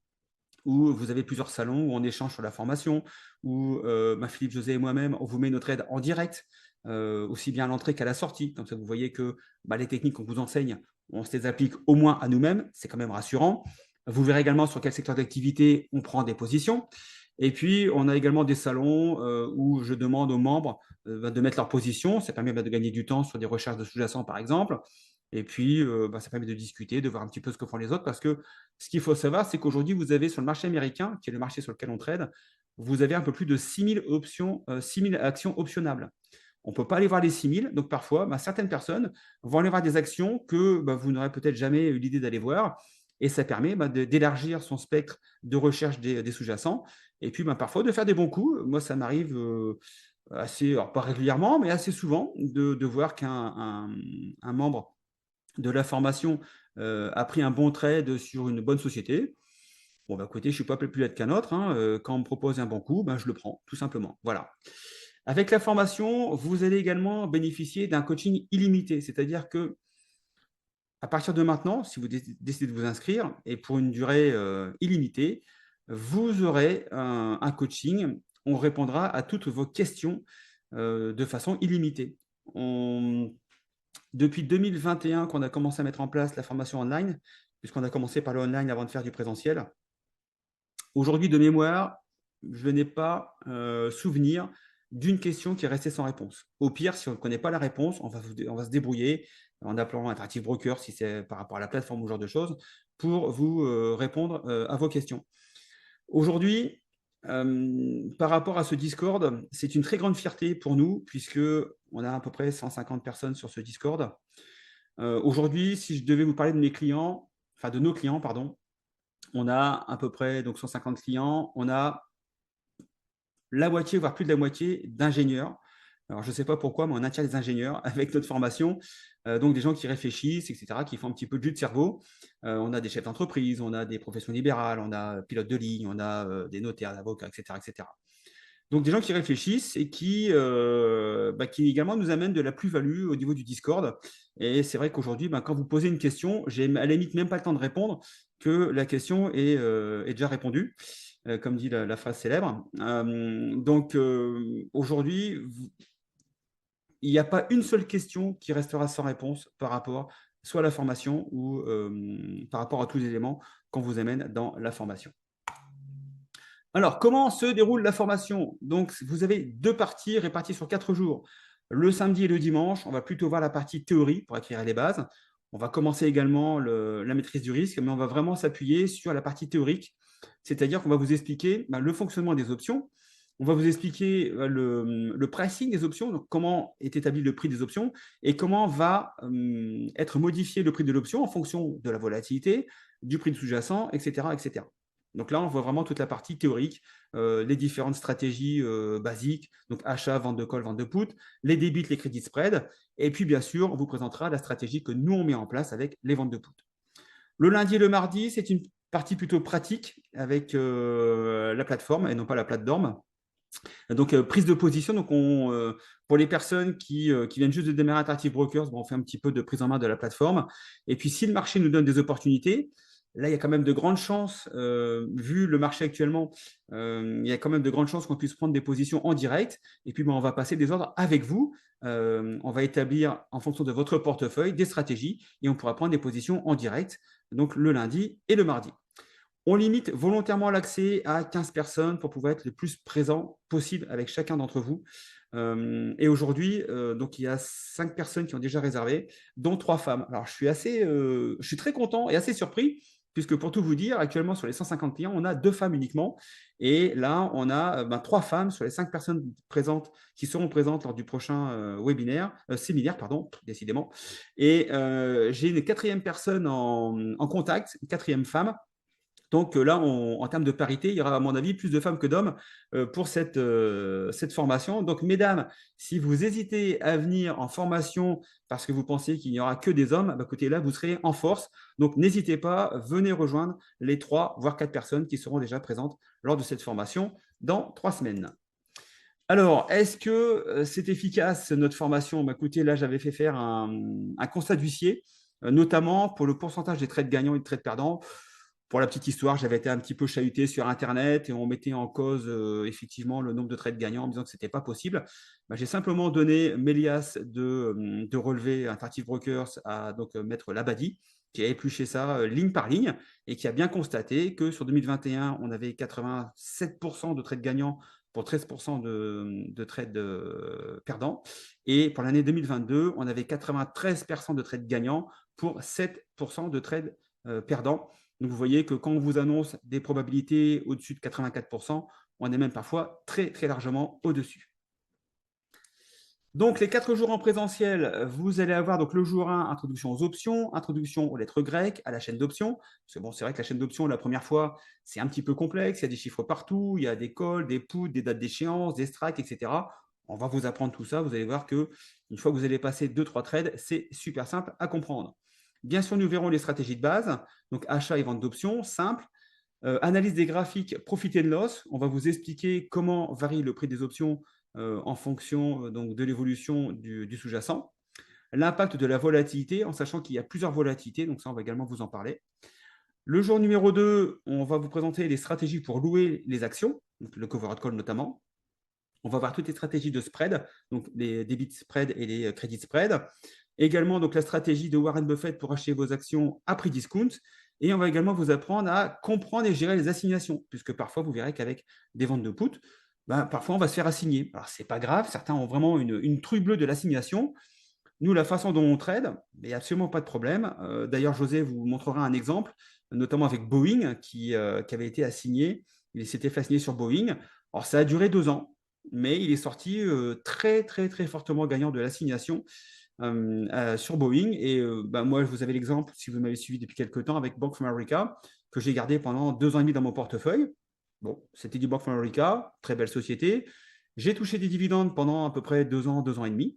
où vous avez plusieurs salons où on échange sur la formation, où Philippe José et moi-même, on vous met notre aide en direct, aussi bien à l'entrée qu'à la sortie. Comme ça, vous voyez que les techniques qu'on vous enseigne, on se les applique au moins à nous-mêmes. C'est quand même rassurant. Vous verrez également sur quel secteur d'activité on prend des positions. Et puis, on a également des salons où je demande aux membres de mettre leur position. Ça permet de gagner du temps sur des recherches de sous-jacents, par exemple. Et puis, ça permet de discuter, de voir un petit peu ce que font les autres, parce que ce qu'il faut savoir, c'est qu'aujourd'hui, vous avez sur le marché américain, qui est le marché sur lequel on trade, vous avez un peu plus de 6000 actions optionnables. On ne peut pas aller voir les 6000. Donc, parfois, certaines personnes vont aller voir des actions que vous n'aurez peut-être jamais eu l'idée d'aller voir. Et ça permet d'élargir son spectre de recherche des sous-jacents. Et puis, parfois, de faire des bons coups. Moi, ça m'arrive assez, alors pas régulièrement, mais assez souvent, de voir qu'un membre de la formation a pris un bon trade sur une bonne société. Bon, écoutez, je ne suis pas plus bête qu'un autre. Quand on me propose un bon coup, je le prends, tout simplement. Voilà. Avec la formation, vous allez également bénéficier d'un coaching illimité, c'est-à-dire que à partir de maintenant, si vous décidez de vous inscrire, et pour une durée illimitée, vous aurez un coaching. On répondra à toutes vos questions de façon illimitée. Depuis 2021 qu'on a commencé à mettre en place la formation online, puisqu'on a commencé par le online avant de faire du présentiel. Aujourd'hui, de mémoire, je n'ai pas souvenir d'une question qui est restée sans réponse. Au pire, si on ne connaît pas la réponse, on va se débrouiller en appelant Interactive Broker, si c'est par rapport à la plateforme ou ce genre de choses, pour vous répondre à vos questions. Aujourd'hui, par rapport à ce Discord, c'est une très grande fierté pour nous, puisqu'on a à peu près 150 personnes sur ce Discord. Aujourd'hui, si je devais vous parler de mes clients, enfin de nos clients, pardon, on a à peu près donc 150 clients, on a la moitié, voire plus de la moitié d'ingénieurs. Alors, je ne sais pas pourquoi, mais on attire des ingénieurs avec notre formation, donc des gens qui réfléchissent, etc., qui font un petit peu de jus de cerveau. On a des chefs d'entreprise, on a des professions libérales, on a pilotes de ligne, on a des notaires, des avocats, etc., etc. Donc, des gens qui réfléchissent et qui également nous amènent de la plus-value au niveau du Discord. Et c'est vrai qu'aujourd'hui, quand vous posez une question, j'ai à la limite même pas le temps de répondre, que la question est déjà répondue, comme dit la phrase célèbre. Aujourd'hui, il n'y a pas une seule question qui restera sans réponse par rapport soit à la formation ou par rapport à tous les éléments qu'on vous amène dans la formation. Alors, comment se déroule la formation? Donc, vous avez 2 parties réparties sur 4 jours. Le samedi et le dimanche, on va plutôt voir la partie théorie pour acquérir les bases. On va commencer également la maîtrise du risque, mais on va vraiment s'appuyer sur la partie théorique, c'est-à-dire qu'on va vous expliquer le fonctionnement des options. On va vous expliquer le pricing des options, donc comment est établi le prix des options et comment va être modifié le prix de l'option en fonction de la volatilité, du prix de sous-jacent, etc., etc. Donc là, on voit vraiment toute la partie théorique, les différentes stratégies basiques, donc achat, vente de call, vente de put, les débits, les crédits spread, et puis bien sûr, on vous présentera la stratégie que nous, on met en place avec les ventes de put. Le lundi et le mardi, c'est une partie plutôt pratique avec la plateforme et non pas la plateforme. Donc, prise de position. Donc, pour les personnes qui viennent juste de démarrer Interactive Brokers, on fait un petit peu de prise en main de la plateforme. Et puis, si le marché nous donne des opportunités, là, il y a quand même de grandes chances, vu le marché actuellement, il y a quand même de grandes chances qu'on puisse prendre des positions en direct. Et puis, on va passer des ordres avec vous. On va établir, en fonction de votre portefeuille, des stratégies et on pourra prendre des positions en direct, donc le lundi et le mardi. On limite volontairement l'accès à 15 personnes pour pouvoir être le plus présent possible avec chacun d'entre vous. Et aujourd'hui, donc il y a 5 personnes qui ont déjà réservé, dont 3 femmes. Alors, je suis très content et assez surpris, puisque pour tout vous dire, actuellement, sur les 150 clients, on a 2 femmes uniquement. Et là, on a 3 femmes sur les 5 personnes présentes qui seront présentes lors du prochain séminaire, pardon, décidément. Et j'ai une 4e personne en contact, une 4e femme. Donc là, en termes de parité, il y aura, à mon avis, plus de femmes que d'hommes pour cette formation. Donc, mesdames, si vous hésitez à venir en formation parce que vous pensez qu'il n'y aura que des hommes, écoutez, là, vous serez en force. Donc, n'hésitez pas, venez rejoindre les 3, voire 4 personnes qui seront déjà présentes lors de cette formation dans 3 semaines. Alors, est-ce que c'est efficace, notre formation? Écoutez, là, j'avais fait faire un constat d'huissier, notamment pour le pourcentage des trades gagnants et des trades perdants. Pour la petite histoire, j'avais été un petit peu chahuté sur Internet et on mettait en cause effectivement le nombre de trades gagnants en disant que ce n'était pas possible. J'ai simplement donné mes liasses de relevé Interactive Brokers à maître Labadi, qui a épluché ça ligne par ligne et qui a bien constaté que sur 2021, on avait 87% de trades gagnants pour 13% de trades perdants. Et pour l'année 2022, on avait 93% de trades gagnants pour 7% de trades perdants. Donc, vous voyez que quand on vous annonce des probabilités au-dessus de 84%, on est même parfois très, très largement au-dessus. Donc, les 4 jours en présentiel, vous allez avoir donc le jour 1, introduction aux options, introduction aux lettres grecques, à la chaîne d'options. Parce que bon, c'est vrai que la chaîne d'options, la première fois, c'est un petit peu complexe. Il y a des chiffres partout, il y a des calls, des puts, des dates d'échéance, des strikes, etc. On va vous apprendre tout ça. Vous allez voir que une fois que vous allez passer 2-3 trades, c'est super simple à comprendre. Bien sûr, nous verrons les stratégies de base. Donc, achat et vente d'options, simple. Analyse des graphiques profit and loss. On va vous expliquer comment varie le prix des options en fonction donc, de l'évolution du sous-jacent. L'impact de la volatilité, en sachant qu'il y a plusieurs volatilités, donc ça, on va également vous en parler. Le jour numéro 2, on va vous présenter les stratégies pour louer les actions, donc le covered call notamment. On va voir toutes les stratégies de spread, donc les debit spread et les credit spread. Également, donc la stratégie de Warren Buffett pour acheter vos actions à prix discount. Et on va également vous apprendre à comprendre et gérer les assignations, puisque parfois, vous verrez qu'avec des ventes de put, parfois, on va se faire assigner. Alors, ce n'est pas grave, certains ont vraiment une truie bleue de l'assignation. Nous, la façon dont on trade, il n'y a absolument pas de problème. D'ailleurs, José vous montrera un exemple, notamment avec Boeing, qui avait été assigné. Il s'était fait assigner sur Boeing. Alors, ça a duré 2 ans, mais il est sorti très, très, très fortement gagnant de l'assignation sur Boeing. Et moi, vous avez l'exemple, si vous m'avez suivi depuis quelques temps, avec Bank of America, que j'ai gardé pendant 2 ans et demi dans mon portefeuille. Bon, c'était du Bank of America, très belle société. J'ai touché des dividendes pendant à peu près 2 ans et demi.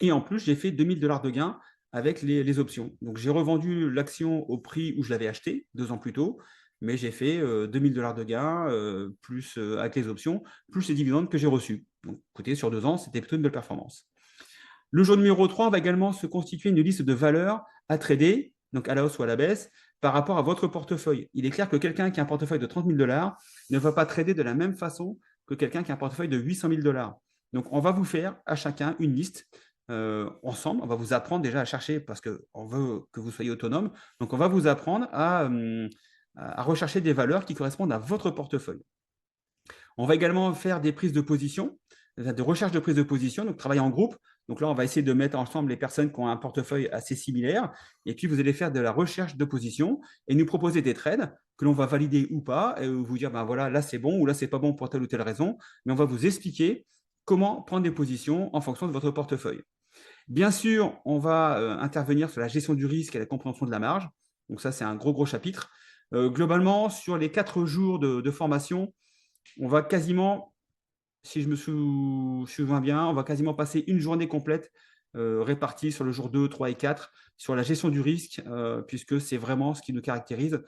Et en plus, j'ai fait 2000 $ de gains avec les options. Donc, j'ai revendu l'action au prix où je l'avais acheté 2 ans plus tôt, mais j'ai fait 2000 $ de gains, plus avec les options, plus les dividendes que j'ai reçus. Donc, écoutez, sur 2 ans, c'était plutôt une belle performance. Le jour numéro 3 va également se constituer une liste de valeurs à trader, donc à la hausse ou à la baisse, par rapport à votre portefeuille. Il est clair que quelqu'un qui a un portefeuille de 30 000 $ ne va pas trader de la même façon que quelqu'un qui a un portefeuille de 800 000 $. Donc, on va vous faire à chacun une liste ensemble. On va vous apprendre déjà à chercher parce qu'on veut que vous soyez autonome. Donc, on va vous apprendre à rechercher des valeurs qui correspondent à votre portefeuille. On va également faire des prises de position, de recherche de prise de position, donc travailler en groupe. Donc là, on va essayer de mettre ensemble les personnes qui ont un portefeuille assez similaire. Et puis, vous allez faire de la recherche de position et nous proposer des trades que l'on va valider ou pas, et vous dire, voilà, là c'est bon ou là c'est pas bon pour telle ou telle raison. Mais on va vous expliquer comment prendre des positions en fonction de votre portefeuille. Bien sûr, on va intervenir sur la gestion du risque et la compréhension de la marge. Donc ça, c'est un gros chapitre. Globalement, sur les 4 jours de formation, on va quasiment, si je me souviens bien, on va quasiment passer une journée complète répartie sur le jour 2, 3 et 4 sur la gestion du risque, puisque c'est vraiment ce qui nous caractérise.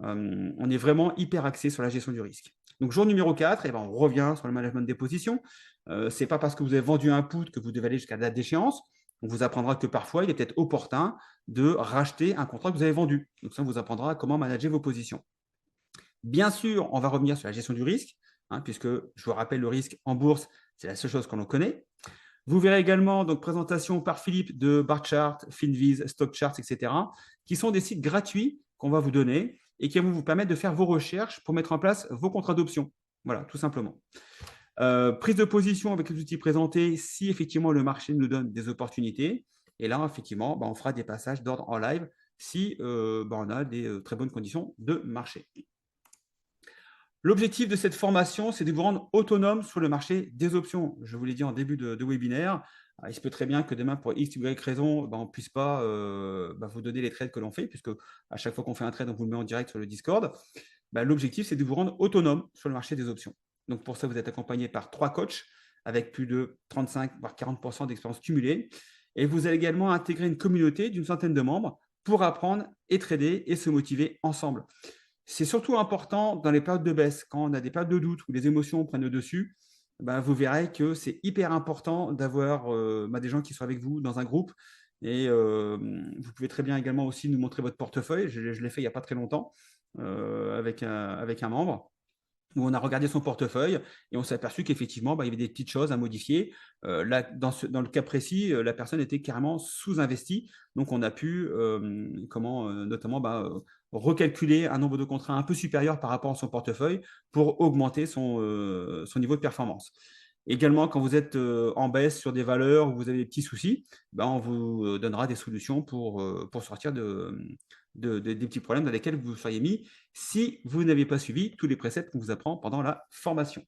On est vraiment hyper axé sur la gestion du risque. Donc, jour numéro 4, on revient sur le management des positions. Ce n'est pas parce que vous avez vendu un put que vous devez aller jusqu'à la date d'échéance. On vous apprendra que parfois, il est peut-être opportun de racheter un contrat que vous avez vendu. Donc, ça, on vous apprendra comment manager vos positions. Bien sûr, on va revenir sur la gestion du risque, puisque je vous rappelle, le risque en bourse, c'est la seule chose qu'on connaît. Vous verrez également donc présentation par Philippe de Barchart, Finviz, Stockcharts, etc., qui sont des sites gratuits qu'on va vous donner et qui vont vous permettre de faire vos recherches pour mettre en place vos contrats d'options. Voilà, tout simplement. Prise de position avec les outils présentés si effectivement le marché nous donne des opportunités. Et là, effectivement, on fera des passages d'ordre en live si on a des très bonnes conditions de marché. L'objectif de cette formation, c'est de vous rendre autonome sur le marché des options. Je vous l'ai dit en début de webinaire, il se peut très bien que demain, pour X, Y raison, on ne puisse pas vous donner les trades que l'on fait, puisque à chaque fois qu'on fait un trade, on vous le met en direct sur le Discord. L'objectif, c'est de vous rendre autonome sur le marché des options. Donc pour ça, vous êtes accompagné par 3 coachs avec plus de 35 voire 40% d'expérience cumulée. Et vous allez également intégrer une communauté d'une centaine de membres pour apprendre et trader et se motiver ensemble. C'est surtout important dans les périodes de baisse, quand on a des périodes de doute où les émotions prennent le dessus, vous verrez que c'est hyper important d'avoir des gens qui sont avec vous dans un groupe. Et vous pouvez très bien également aussi nous montrer votre portefeuille. Je l'ai fait il n'y a pas très longtemps avec un membre, où on a regardé son portefeuille et on s'est aperçu qu'effectivement, il y avait des petites choses à modifier. Là, dans le cas précis, la personne était carrément sous-investie. Donc, on a pu, notamment, recalculer un nombre de contrats un peu supérieur par rapport à son portefeuille pour augmenter son niveau de performance. Également, quand vous êtes en baisse sur des valeurs où vous avez des petits soucis, on vous donnera des solutions pour sortir des petits problèmes dans lesquels vous seriez mis si vous n'avez pas suivi tous les préceptes qu'on vous apprend pendant la formation.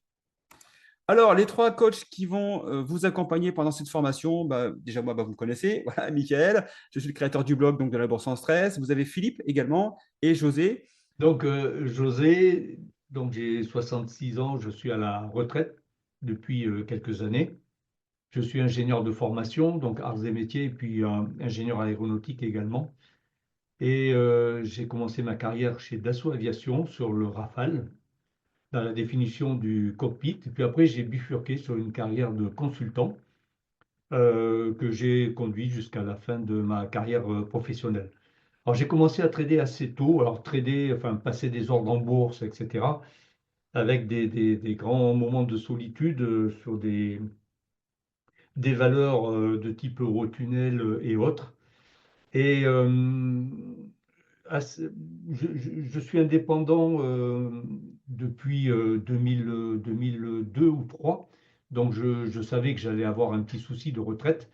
Alors, les trois coachs qui vont vous accompagner pendant cette formation, déjà moi, vous me connaissez, voilà, Michael, je suis le créateur du blog donc de la Bourse en stress. Vous avez Philippe également et José. Donc, José, donc j'ai 66 ans, je suis à la retraite depuis quelques années. Je suis ingénieur de formation, donc arts et métiers, et puis ingénieur aéronautique également. Et j'ai commencé ma carrière chez Dassault Aviation sur le Rafale, dans la définition du cockpit. Et puis après, j'ai bifurqué sur une carrière de consultant que j'ai conduit jusqu'à la fin de ma carrière professionnelle. Alors j'ai commencé à trader assez tôt, alors trader, enfin passer des ordres en bourse, etc., avec des grands moments de solitude sur des valeurs de type Eurotunnel et autres. Et assez- je suis indépendant depuis 2002 ou 2003, donc je savais que j'allais avoir un petit souci de retraite.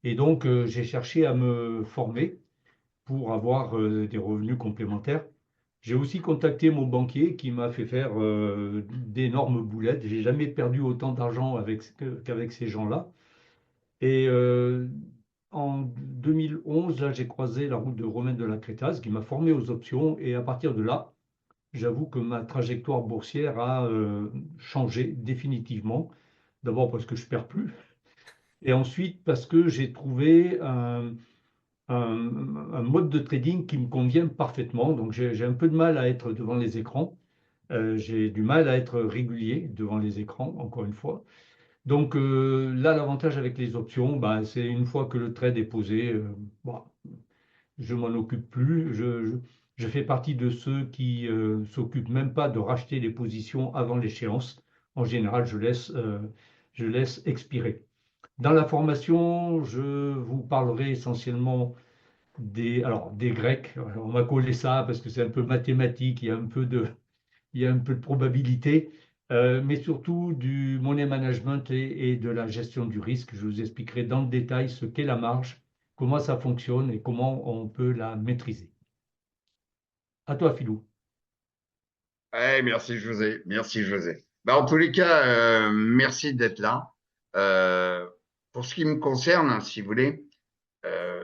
Et donc, j'ai cherché à me former pour avoir des revenus complémentaires. J'ai aussi contacté mon banquier qui m'a fait faire d'énormes boulettes. J'ai jamais perdu autant d'argent qu'avec ces gens-là. Et en 2011, là, j'ai croisé la route de Romain de la Crétaze qui m'a formé aux options. Et à partir de là, j'avoue que ma trajectoire boursière a changé définitivement. D'abord parce que je perds plus. Et ensuite parce que j'ai trouvé un mode de trading qui me convient parfaitement. Donc j'ai un peu de mal à être devant les écrans. J'ai du mal à être régulier devant les écrans, encore une fois. Donc là, l'avantage avec les options, bah, c'est une fois que le trade est posé, bah, je m'en occupe plus. Je fais partie de ceux qui s'occupent même pas de racheter les positions avant l'échéance. En général, je laisse expirer. Dans la formation, je vous parlerai essentiellement alors, des Grecs. On m'a collé ça parce que c'est un peu mathématique, il y a un peu de probabilité, mais surtout du money management et de la gestion du risque. Je vous expliquerai dans le détail ce qu'est la marge, comment ça fonctionne et comment on peut la maîtriser. À toi, Philou. Ouais, merci José, merci José. En tous les cas, merci d'être là. Euh, pour ce qui me concerne, hein, si vous voulez,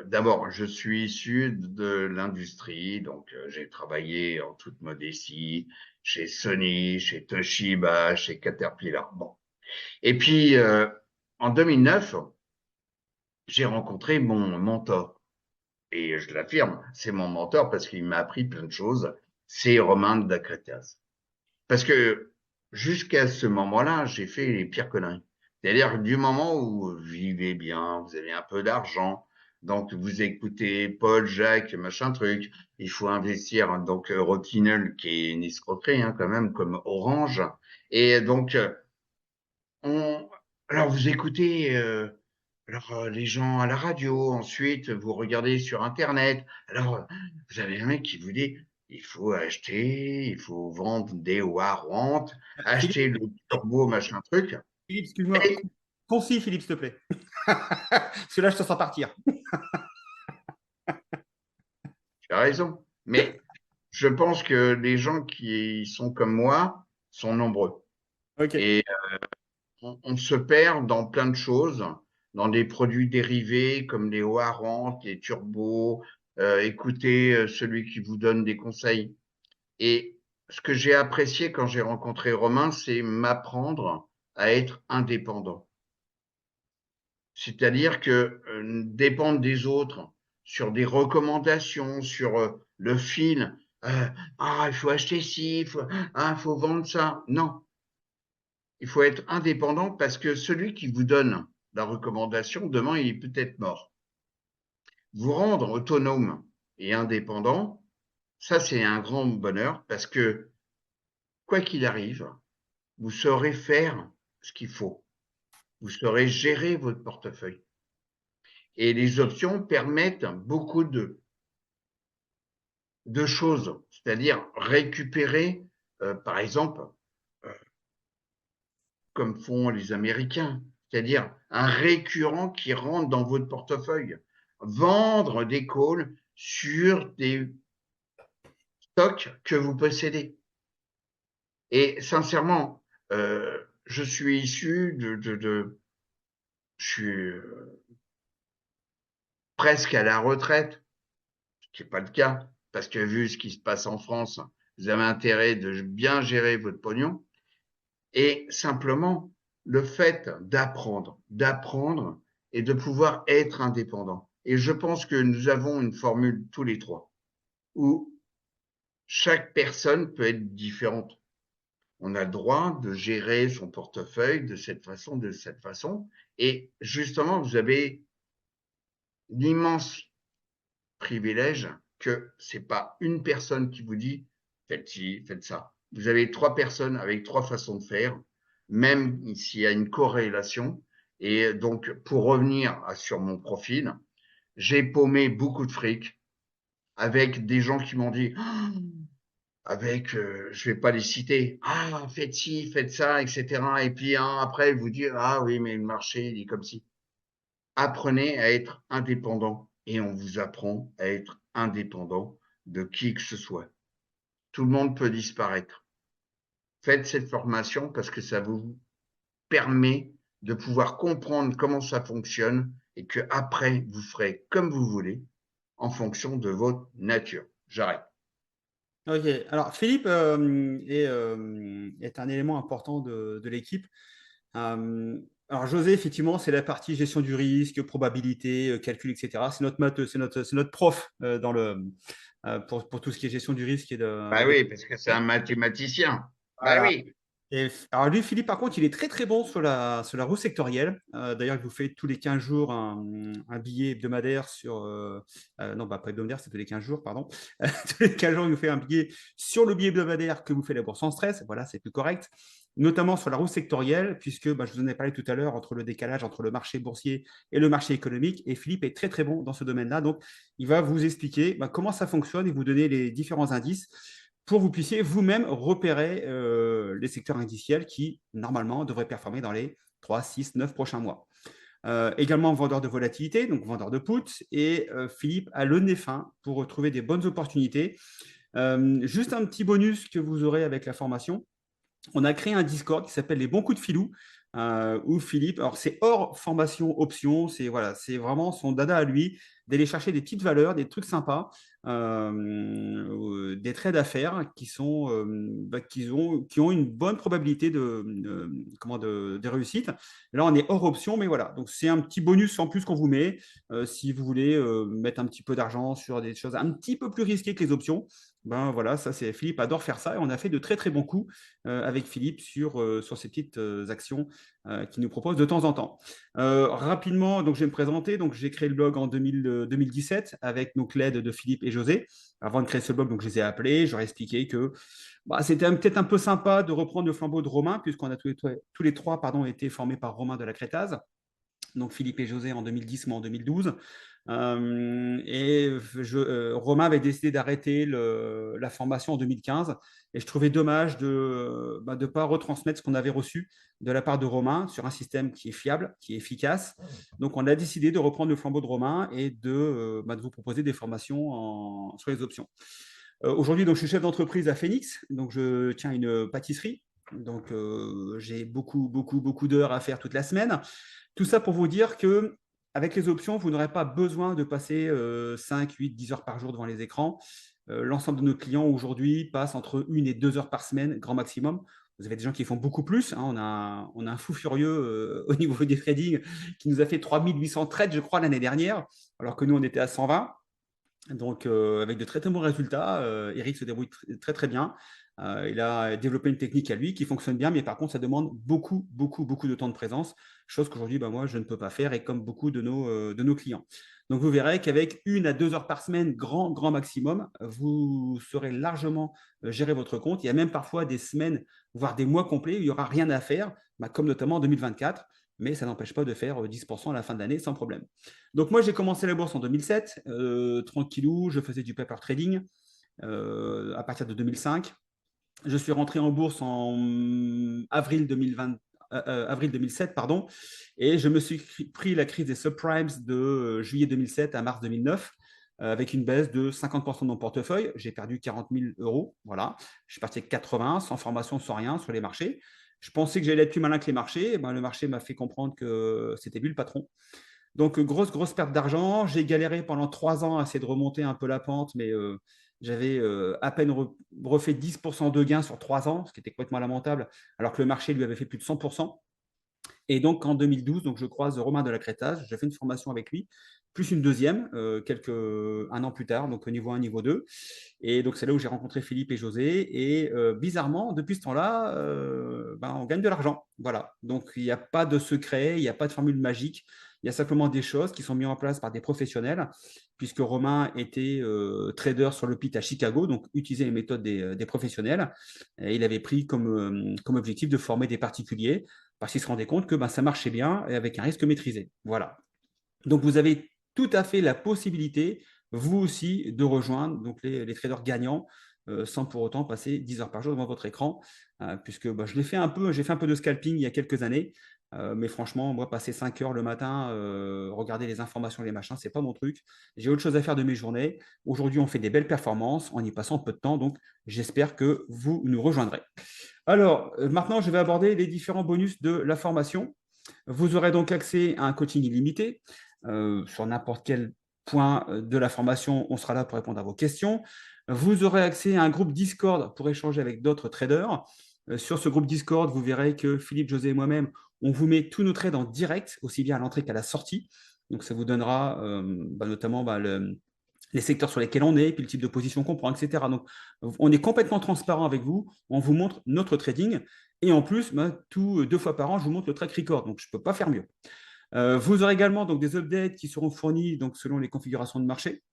d'abord, je suis issu de l'industrie, donc j'ai travaillé en toute modestie chez Sony, chez Toshiba, chez Caterpillar. Bon. Et puis, en 2009, j'ai rencontré mon mentor. Et je l'affirme, c'est mon mentor parce qu'il m'a appris plein de choses. C'est Romain de Dacrétas. Parce que jusqu'à ce moment-là, j'ai fait les pires conneries. C'est-à-dire du moment où vous vivez bien, vous avez un peu d'argent, donc vous écoutez Paul, Jacques, machin truc, il faut investir donc Rotinel qui est une escroquerie hein, quand même comme Orange. Et donc on, alors vous écoutez les gens à la radio, ensuite vous regardez sur Internet. Alors vous avez un mec qui vous dit il faut acheter, il faut vendre des warrants, Philippe, acheter le turbo machin truc. Philippe, excuse-moi. Et Concis, Philippe, s'il te plaît. Parce que là, je te sens partir. tu as raison. Mais je pense que les gens qui sont comme moi sont nombreux. Ok. Et on se perd dans plein de choses, dans des produits dérivés comme les warrants, les turbos, écoutez celui qui vous donne des conseils. Et ce que j'ai apprécié quand j'ai rencontré Romain, c'est m'apprendre à être indépendant. C'est-à-dire que dépendre des autres sur des recommandations, sur le fil, euh, ah, il faut acheter ci, faut vendre ça. Non, il faut être indépendant parce que celui qui vous donne la recommandation, demain, il est peut-être mort. Vous rendre autonome et indépendant, ça, c'est un grand bonheur parce que, quoi qu'il arrive, vous saurez faire ce qu'il faut. Vous saurez gérer votre portefeuille. Et les options permettent beaucoup de choses, c'est-à-dire récupérer, par exemple, euh, comme font les Américains, c'est-à-dire un récurrent qui rentre dans votre portefeuille, vendre des calls sur des stocks que vous possédez. Et sincèrement, je suis issu je suis presque à la retraite, ce qui n'est pas le cas, parce que vu ce qui se passe en France, vous avez intérêt de bien gérer votre pognon. Et simplement, le fait d'apprendre et de pouvoir être indépendant. Et je pense que nous avons une formule tous les trois, où chaque personne peut être différente. On a le droit de gérer son portefeuille de cette façon, de cette façon. Et justement, vous avez l'immense privilège que c'est pas une personne qui vous dit faites ci, faites ça. Vous avez trois personnes avec trois façons de faire, même s'il y a une corrélation. Et donc, pour revenir sur mon profil, j'ai paumé beaucoup de fric avec des gens qui m'ont dit, avec, je vais pas les citer, ah, faites ci, faites ça, etc. Et puis après, ils vous disent, ah oui, mais le marché, il est comme ci. Apprenez à être indépendant et on vous apprend à être indépendant de qui que ce soit. Tout le monde peut disparaître. Faites cette formation parce que ça vous permet de pouvoir comprendre comment ça fonctionne et que après vous ferez comme vous voulez en fonction de votre nature. J'arrête. Ok, alors Philippe est un élément important de l'équipe. Alors José, effectivement, c'est la partie gestion du risque, probabilité, calcul, etc. C'est notre matheux, c'est notre prof pour tout ce qui est gestion du risque Bah et de oui, parce que c'est un mathématicien. Bah voilà. oui. Alors lui, Philippe, par contre, il est très très bon sur la roue sectorielle. D'ailleurs, il vous fait tous les 15 jours un billet hebdomadaire non, bah, pas hebdomadaire, c'est tous les 15 jours, pardon. Tous les 15 jours, il vous fait un billet sur le billet hebdomadaire que vous fait la bourse sans stress. Voilà, c'est plus correct. Notamment sur la roue sectorielle, puisque bah, je vous en ai parlé tout à l'heure entre le décalage entre le marché boursier et le marché économique. Et Philippe est très très bon dans ce domaine-là. Donc, il va vous expliquer bah, comment ça fonctionne et vous donner les différents indices pour que vous puissiez vous-même repérer les secteurs indiciels qui, normalement, devraient performer dans les 3, 6, 9 prochains mois. Également vendeur de volatilité, donc vendeur de put, et Philippe a le nez fin pour retrouver des bonnes opportunités. Juste un petit bonus que vous aurez avec la formation, on a créé un Discord qui s'appelle les bons coups de filou, où Philippe, alors c'est hors formation option, c'est voilà, c'est vraiment son dada à lui d'aller chercher des petites valeurs, des trucs sympas, des trades à faire qui ont une bonne probabilité de réussite. Là, on est hors option, mais voilà, donc c'est un petit bonus en plus qu'on vous met si vous voulez mettre un petit peu d'argent sur des choses un petit peu plus risquées que les options. Ben voilà, ça c'est Philippe adore faire ça et on a fait de très très bons coups avec Philippe sur ces petites actions qu'il nous propose de temps en temps. Rapidement, donc je vais me présenter. Donc j'ai créé le blog en 2017 avec donc l'aide de Philippe et José. Avant de créer ce blog, donc je les ai appelés, je leur ai expliqué que bah, c'était peut-être un peu sympa de reprendre le flambeau de Romain, puisqu'on a tous les trois été formés par Romain de la Crétaz. Donc Philippe et José en 2010, moi en 2012. Romain avait décidé d'arrêter la formation en 2015 et je trouvais dommage de ne pas retransmettre ce qu'on avait reçu de la part de Romain sur un système qui est fiable, qui est efficace. Donc on a décidé de reprendre le flambeau de Romain et de vous proposer des formations sur les options. Aujourd'hui, donc, je suis chef d'entreprise à Phoenix, donc je tiens une pâtisserie. Donc j'ai beaucoup d'heures à faire toute la semaine. Tout ça pour vous dire que avec les options, vous n'aurez pas besoin de passer 5, 8, 10 heures par jour devant les écrans. L'ensemble de nos clients aujourd'hui passent entre 1 et 2 heures par semaine, grand maximum. Vous avez des gens qui font beaucoup plus. Hein. On a un fou furieux au niveau des trading qui nous a fait 3800 trades, je crois, l'année dernière, alors que nous, on était à 120. Donc, avec de très très bons résultats, Eric se débrouille très très bien. Il a développé une technique à lui qui fonctionne bien, mais par contre, ça demande beaucoup de temps de présence, chose qu'aujourd'hui, bah, moi, je ne peux pas faire, et comme beaucoup de nos clients. Donc, vous verrez qu'avec 1 à 2 heures par semaine, grand maximum, vous saurez largement gérer votre compte. Il y a même parfois des semaines, voire des mois complets où il n'y aura rien à faire, bah, comme notamment en 2024, mais ça n'empêche pas de faire 10% à la fin de l'année sans problème. Donc moi, j'ai commencé la bourse en 2007, tranquillou, je faisais du paper trading à partir de 2005. Je suis rentré en bourse en avril 2007, pardon, et je me suis pris la crise des subprimes de juillet 2007 à mars 2009 avec une baisse de 50% de mon portefeuille. J'ai perdu 40 000 euros. Voilà. Je suis parti avec 80, sans formation, sans rien sur les marchés. Je pensais que j'allais être plus malin que les marchés. Le marché m'a fait comprendre que c'était lui le patron. Donc, grosse perte d'argent. J'ai galéré pendant 3 ans à essayer de remonter un peu la pente, mais j'avais à peine refait 10% de gains sur 3 ans, ce qui était complètement lamentable, alors que le marché lui avait fait plus de 100%. Et donc, en 2012, donc, je croise Romain de la Crétage. J'ai fait une formation avec lui, plus une deuxième, un an plus tard, donc au niveau 1, niveau 2. Et donc, c'est là où j'ai rencontré Philippe et José. Et bizarrement, depuis ce temps-là, on gagne de l'argent. Voilà. Donc, il n'y a pas de secret, il n'y a pas de formule magique. Il y a simplement des choses qui sont mises en place par des professionnels, puisque Romain était trader sur le pit à Chicago, donc utilisait les méthodes des professionnels. Et il avait pris comme objectif de former des particuliers, parce qu'il se rendait compte que ça marchait bien et avec un risque maîtrisé. Voilà. Donc, vous avez tout à fait la possibilité, vous aussi, de rejoindre donc, les traders gagnants sans pour autant passer 10 heures par jour devant votre écran, puisque j'ai fait un peu de scalping il y a quelques années, mais franchement, moi, passer 5 heures le matin, regarder les informations, les machins, c'est pas mon truc. J'ai autre chose à faire de mes journées. Aujourd'hui, on fait des belles performances en y passant peu de temps, donc j'espère que vous nous rejoindrez. Alors, maintenant, je vais aborder les différents bonus de la formation. Vous aurez donc accès à un coaching illimité sur n'importe quel point de la formation. On sera là pour répondre à vos questions. Vous aurez accès à un groupe Discord pour échanger avec d'autres traders. Sur ce groupe Discord, vous verrez que Philippe, José et moi-même, on vous met tous nos trades en direct, aussi bien à l'entrée qu'à la sortie. Donc, ça vous donnera notamment les secteurs sur lesquels on est, puis le type de position qu'on prend, etc. Donc, on est complètement transparent avec vous. On vous montre notre trading. Et en plus, 2 fois par an, je vous montre le track record. Donc, je ne peux pas faire mieux. Vous aurez également donc, des updates qui seront fournis donc, selon les configurations de marché.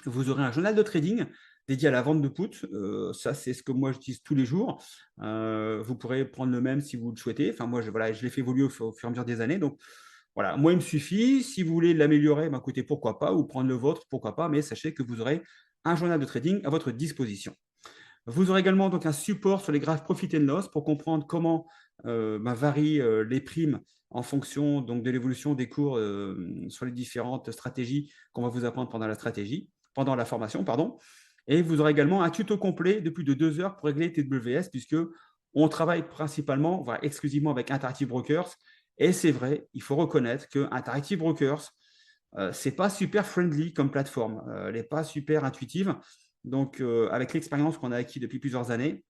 Vous aurez un journal de trading dédié à la vente de put. Ça, c'est ce que moi, j'utilise tous les jours. Vous pourrez prendre le même si vous le souhaitez. Enfin, moi, je l'ai fait évoluer au fur et à mesure des années. Donc, voilà, moi, il me suffit. Si vous voulez l'améliorer, écoutez, pourquoi pas, ou prendre le vôtre, pourquoi pas, mais sachez que vous aurez un journal de trading à votre disposition. Vous aurez également donc un support sur les graphes profit and loss pour comprendre comment varient les primes en fonction donc, de l'évolution des cours sur les différentes stratégies qu'on va vous apprendre pendant la formation, pardon. Et vous aurez également un tuto complet de plus de 2 heures pour régler TWS, puisque on travaille principalement, voire exclusivement avec Interactive Brokers. Et c'est vrai, il faut reconnaître que Interactive Brokers, c'est pas super friendly comme plateforme. Elle n'est pas super intuitive. Donc, avec l'expérience qu'on a acquis depuis plusieurs années,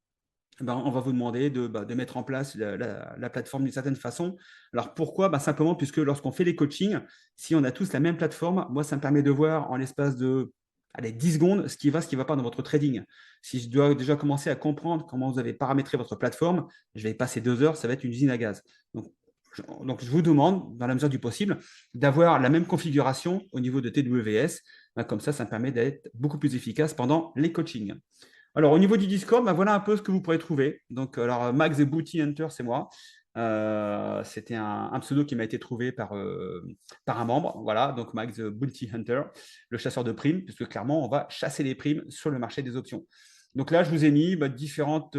on va vous demander de mettre en place la plateforme d'une certaine façon. Alors, pourquoi simplement puisque lorsqu'on fait les coachings, si on a tous la même plateforme, moi, ça me permet de voir en l'espace de 10 secondes ce qui va pas dans votre trading. Si je dois déjà commencer à comprendre comment vous avez paramétré votre plateforme, je vais y passer 2 heures, ça va être une usine à gaz. Donc, je vous demande, dans la mesure du possible, d'avoir la même configuration au niveau de TWS. Comme ça me permet d'être beaucoup plus efficace pendant les coachings. Alors, au niveau du Discord, voilà un peu ce que vous pourrez trouver. Donc, alors, Max the Booty Hunter, c'est moi. C'était un pseudo qui m'a été trouvé par un membre. Voilà, donc Max the Booty Hunter, le chasseur de primes, puisque clairement, on va chasser les primes sur le marché des options. Donc là, je vous ai mis différentes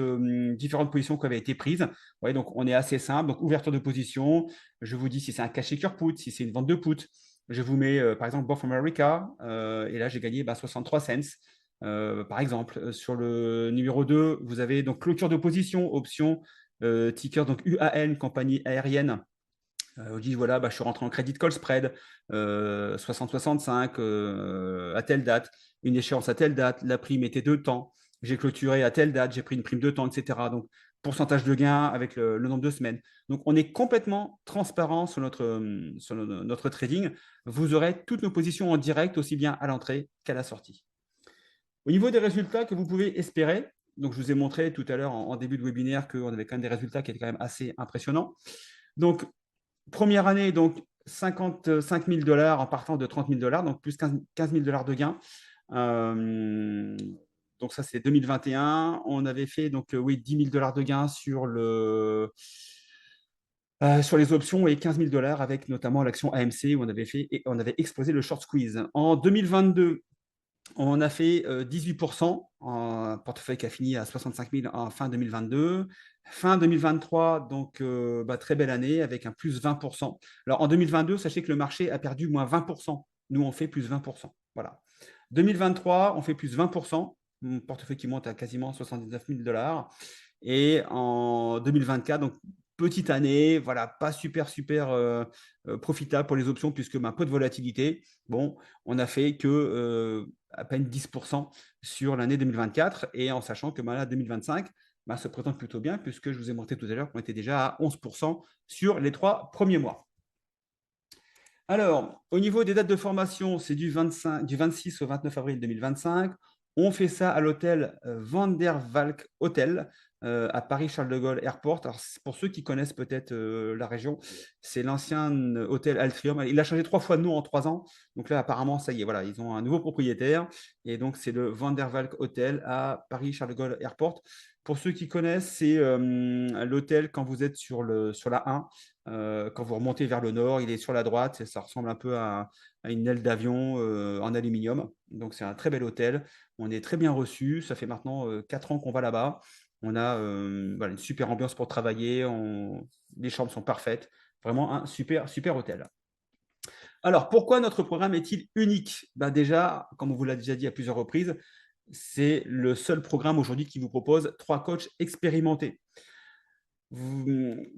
positions qui avaient été prises. Ouais, donc, on est assez simple. Donc, ouverture de position. Je vous dis si c'est un cash shaker put, si c'est une vente de put. Je vous mets, par exemple, Bank of America. Et là, j'ai gagné 63 cents. Par exemple, sur le numéro 2, vous avez donc clôture de position, option, ticker, donc UAN, compagnie aérienne. Vous dites, voilà, je suis rentré en credit call spread, 60-65 à telle date, une échéance à telle date, la prime était de temps, j'ai clôturé à telle date, j'ai pris une prime de temps, etc. Donc, pourcentage de gain avec le nombre de semaines. Donc, on est complètement transparent sur notre trading. Vous aurez toutes nos positions en direct, aussi bien à l'entrée qu'à la sortie. Au niveau des résultats que vous pouvez espérer, donc je vous ai montré tout à l'heure en début de webinaire qu'on avait quand même des résultats qui étaient quand même assez impressionnants. Donc, première année, donc 55 000 $ en partant de 30 000 $, donc plus 15 000 $ de gains. Donc ça, c'est 2021. On avait fait donc 10 000 $ de gains sur les options et 15 000 $ avec notamment l'action AMC où on avait explosé le short squeeze. En 2022, on a fait 18%, un portefeuille qui a fini à 65 000 en fin 2022. Fin 2023, donc très belle année avec un plus 20%. Alors en 2022, sachez que le marché a perdu moins 20%. Nous, on fait plus 20%. Voilà. 2023, on fait plus 20%. Mon portefeuille qui monte à quasiment 79 000 $. Et en 2024, donc petite année, voilà, pas super profitable pour les options puisque peu de volatilité. Bon, on a fait que à peine 10% sur l'année 2024 et en sachant que là, 2025 se présente plutôt bien puisque je vous ai montré tout à l'heure qu'on était déjà à 11% sur les 3 premiers mois. Alors, au niveau des dates de formation, c'est du 26 au 29 avril 2025. On fait ça à l'hôtel Van der Valk Hotel à Paris-Charles de Gaulle Airport. Alors, pour ceux qui connaissent peut-être la région, c'est l'ancien hôtel Altrium. Il a changé 3 fois de nom en 3 ans. Donc là, apparemment, ça y est, voilà, ils ont un nouveau propriétaire. Et donc, c'est le Van der Valk Hotel à Paris-Charles de Gaulle Airport. Pour ceux qui connaissent, c'est l'hôtel quand vous êtes sur la 1. Quand vous remontez vers le nord, il est sur la droite. Ça ressemble un peu à une aile d'avion en aluminium. Donc, c'est un très bel hôtel. On est très bien reçu. Ça fait maintenant 4 ans qu'on va là-bas. On a une super ambiance pour travailler. Les chambres sont parfaites. Vraiment un super hôtel. Alors, pourquoi notre programme est-il unique? Déjà, comme on vous l'a déjà dit à plusieurs reprises, c'est le seul programme aujourd'hui qui vous propose 3 coachs expérimentés.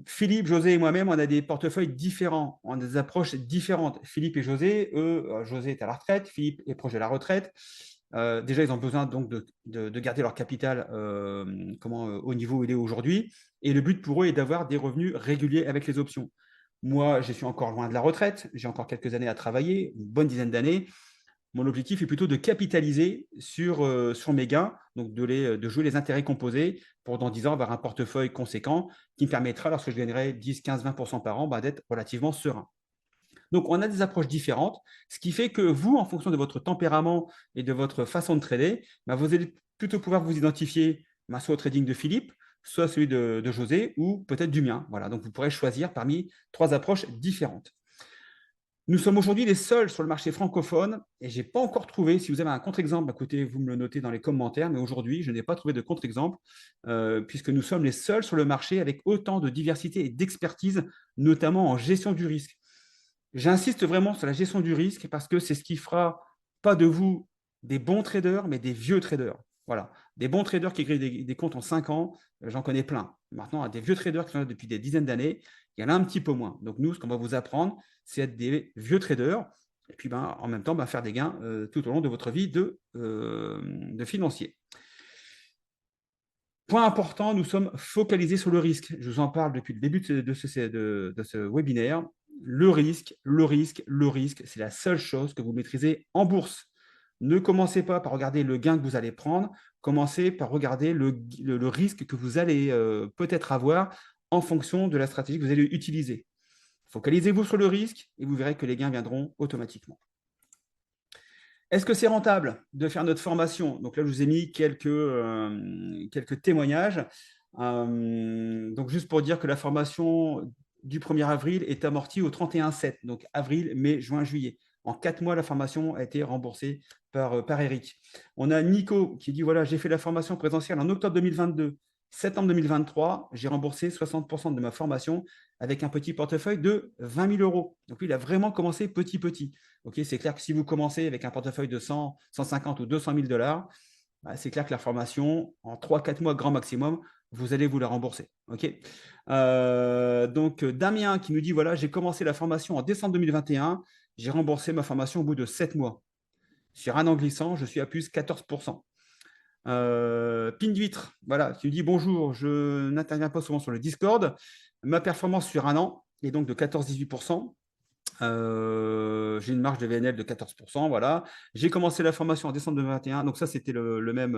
Philippe, José et moi-même, on a des portefeuilles différents, on a des approches différentes. Philippe et José, José est à la retraite, Philippe est proche de la retraite. Déjà, ils ont besoin donc de garder leur capital au niveau où il est aujourd'hui. Et le but pour eux est d'avoir des revenus réguliers avec les options. Moi, je suis encore loin de la retraite, j'ai encore quelques années à travailler, une bonne dizaine d'années. Mon objectif est plutôt de capitaliser sur mes gains, donc de jouer les intérêts composés pour dans 10 ans avoir un portefeuille conséquent qui me permettra, lorsque je gagnerai 10, 15, 20% par an, d'être relativement serein. Donc, on a des approches différentes, ce qui fait que vous, en fonction de votre tempérament et de votre façon de trader, vous allez plutôt pouvoir vous identifier soit au trading de Philippe, soit celui de José ou peut-être du mien. Voilà, donc vous pourrez choisir parmi 3 approches différentes. Nous sommes aujourd'hui les seuls sur le marché francophone et je n'ai pas encore trouvé, si vous avez un contre-exemple, à côté, vous me le notez dans les commentaires, mais aujourd'hui, je n'ai pas trouvé de contre-exemple puisque nous sommes les seuls sur le marché avec autant de diversité et d'expertise, notamment en gestion du risque. J'insiste vraiment sur la gestion du risque parce que c'est ce qui fera pas de vous des bons traders, mais des vieux traders. Voilà. Des bons traders qui créent des comptes en 5 ans, j'en connais plein. Maintenant, des vieux traders qui sont là depuis des dizaines d'années, il y en a un petit peu moins. Donc, nous, ce qu'on va vous apprendre, c'est être des vieux traders et puis en même temps faire des gains tout au long de votre vie de financier. Point important, nous sommes focalisés sur le risque. Je vous en parle depuis le début de ce webinaire. Le risque, c'est la seule chose que vous maîtrisez en bourse. Ne commencez pas par regarder le gain que vous allez prendre, commencez par regarder le risque que vous allez peut-être avoir en fonction de la stratégie que vous allez utiliser. Focalisez-vous sur le risque et vous verrez que les gains viendront automatiquement. Est-ce que c'est rentable de faire notre formation? Donc là, je vous ai mis quelques témoignages. Donc juste pour dire que la formation du 1er avril est amortie au 31/7, donc avril, mai, juin, juillet. En 4 mois, la formation a été remboursée par Eric. On a Nico qui dit, voilà, j'ai fait la formation présentielle en octobre 2022. Septembre 2023, j'ai remboursé 60% de ma formation avec un petit portefeuille de 20 000 euros. Donc, lui, il a vraiment commencé petit. Okay, c'est clair que si vous commencez avec un portefeuille de 100, 150 ou 200 000 $, c'est clair que la formation, en 3-4 mois grand maximum, vous allez vous la rembourser. Okay, donc, Damien qui nous dit, voilà, j'ai commencé la formation en décembre 2021, j'ai remboursé ma formation au bout de 7 mois. Sur un an glissant, je suis à plus 14%. Pin d'huître, voilà, qui nous dit bonjour, je n'interviens pas souvent sur le Discord. Ma performance sur un an est donc de 14-18%. J'ai une marge de VNL de 14%. Voilà. J'ai commencé la formation en décembre 2021. Donc, ça, c'était le même.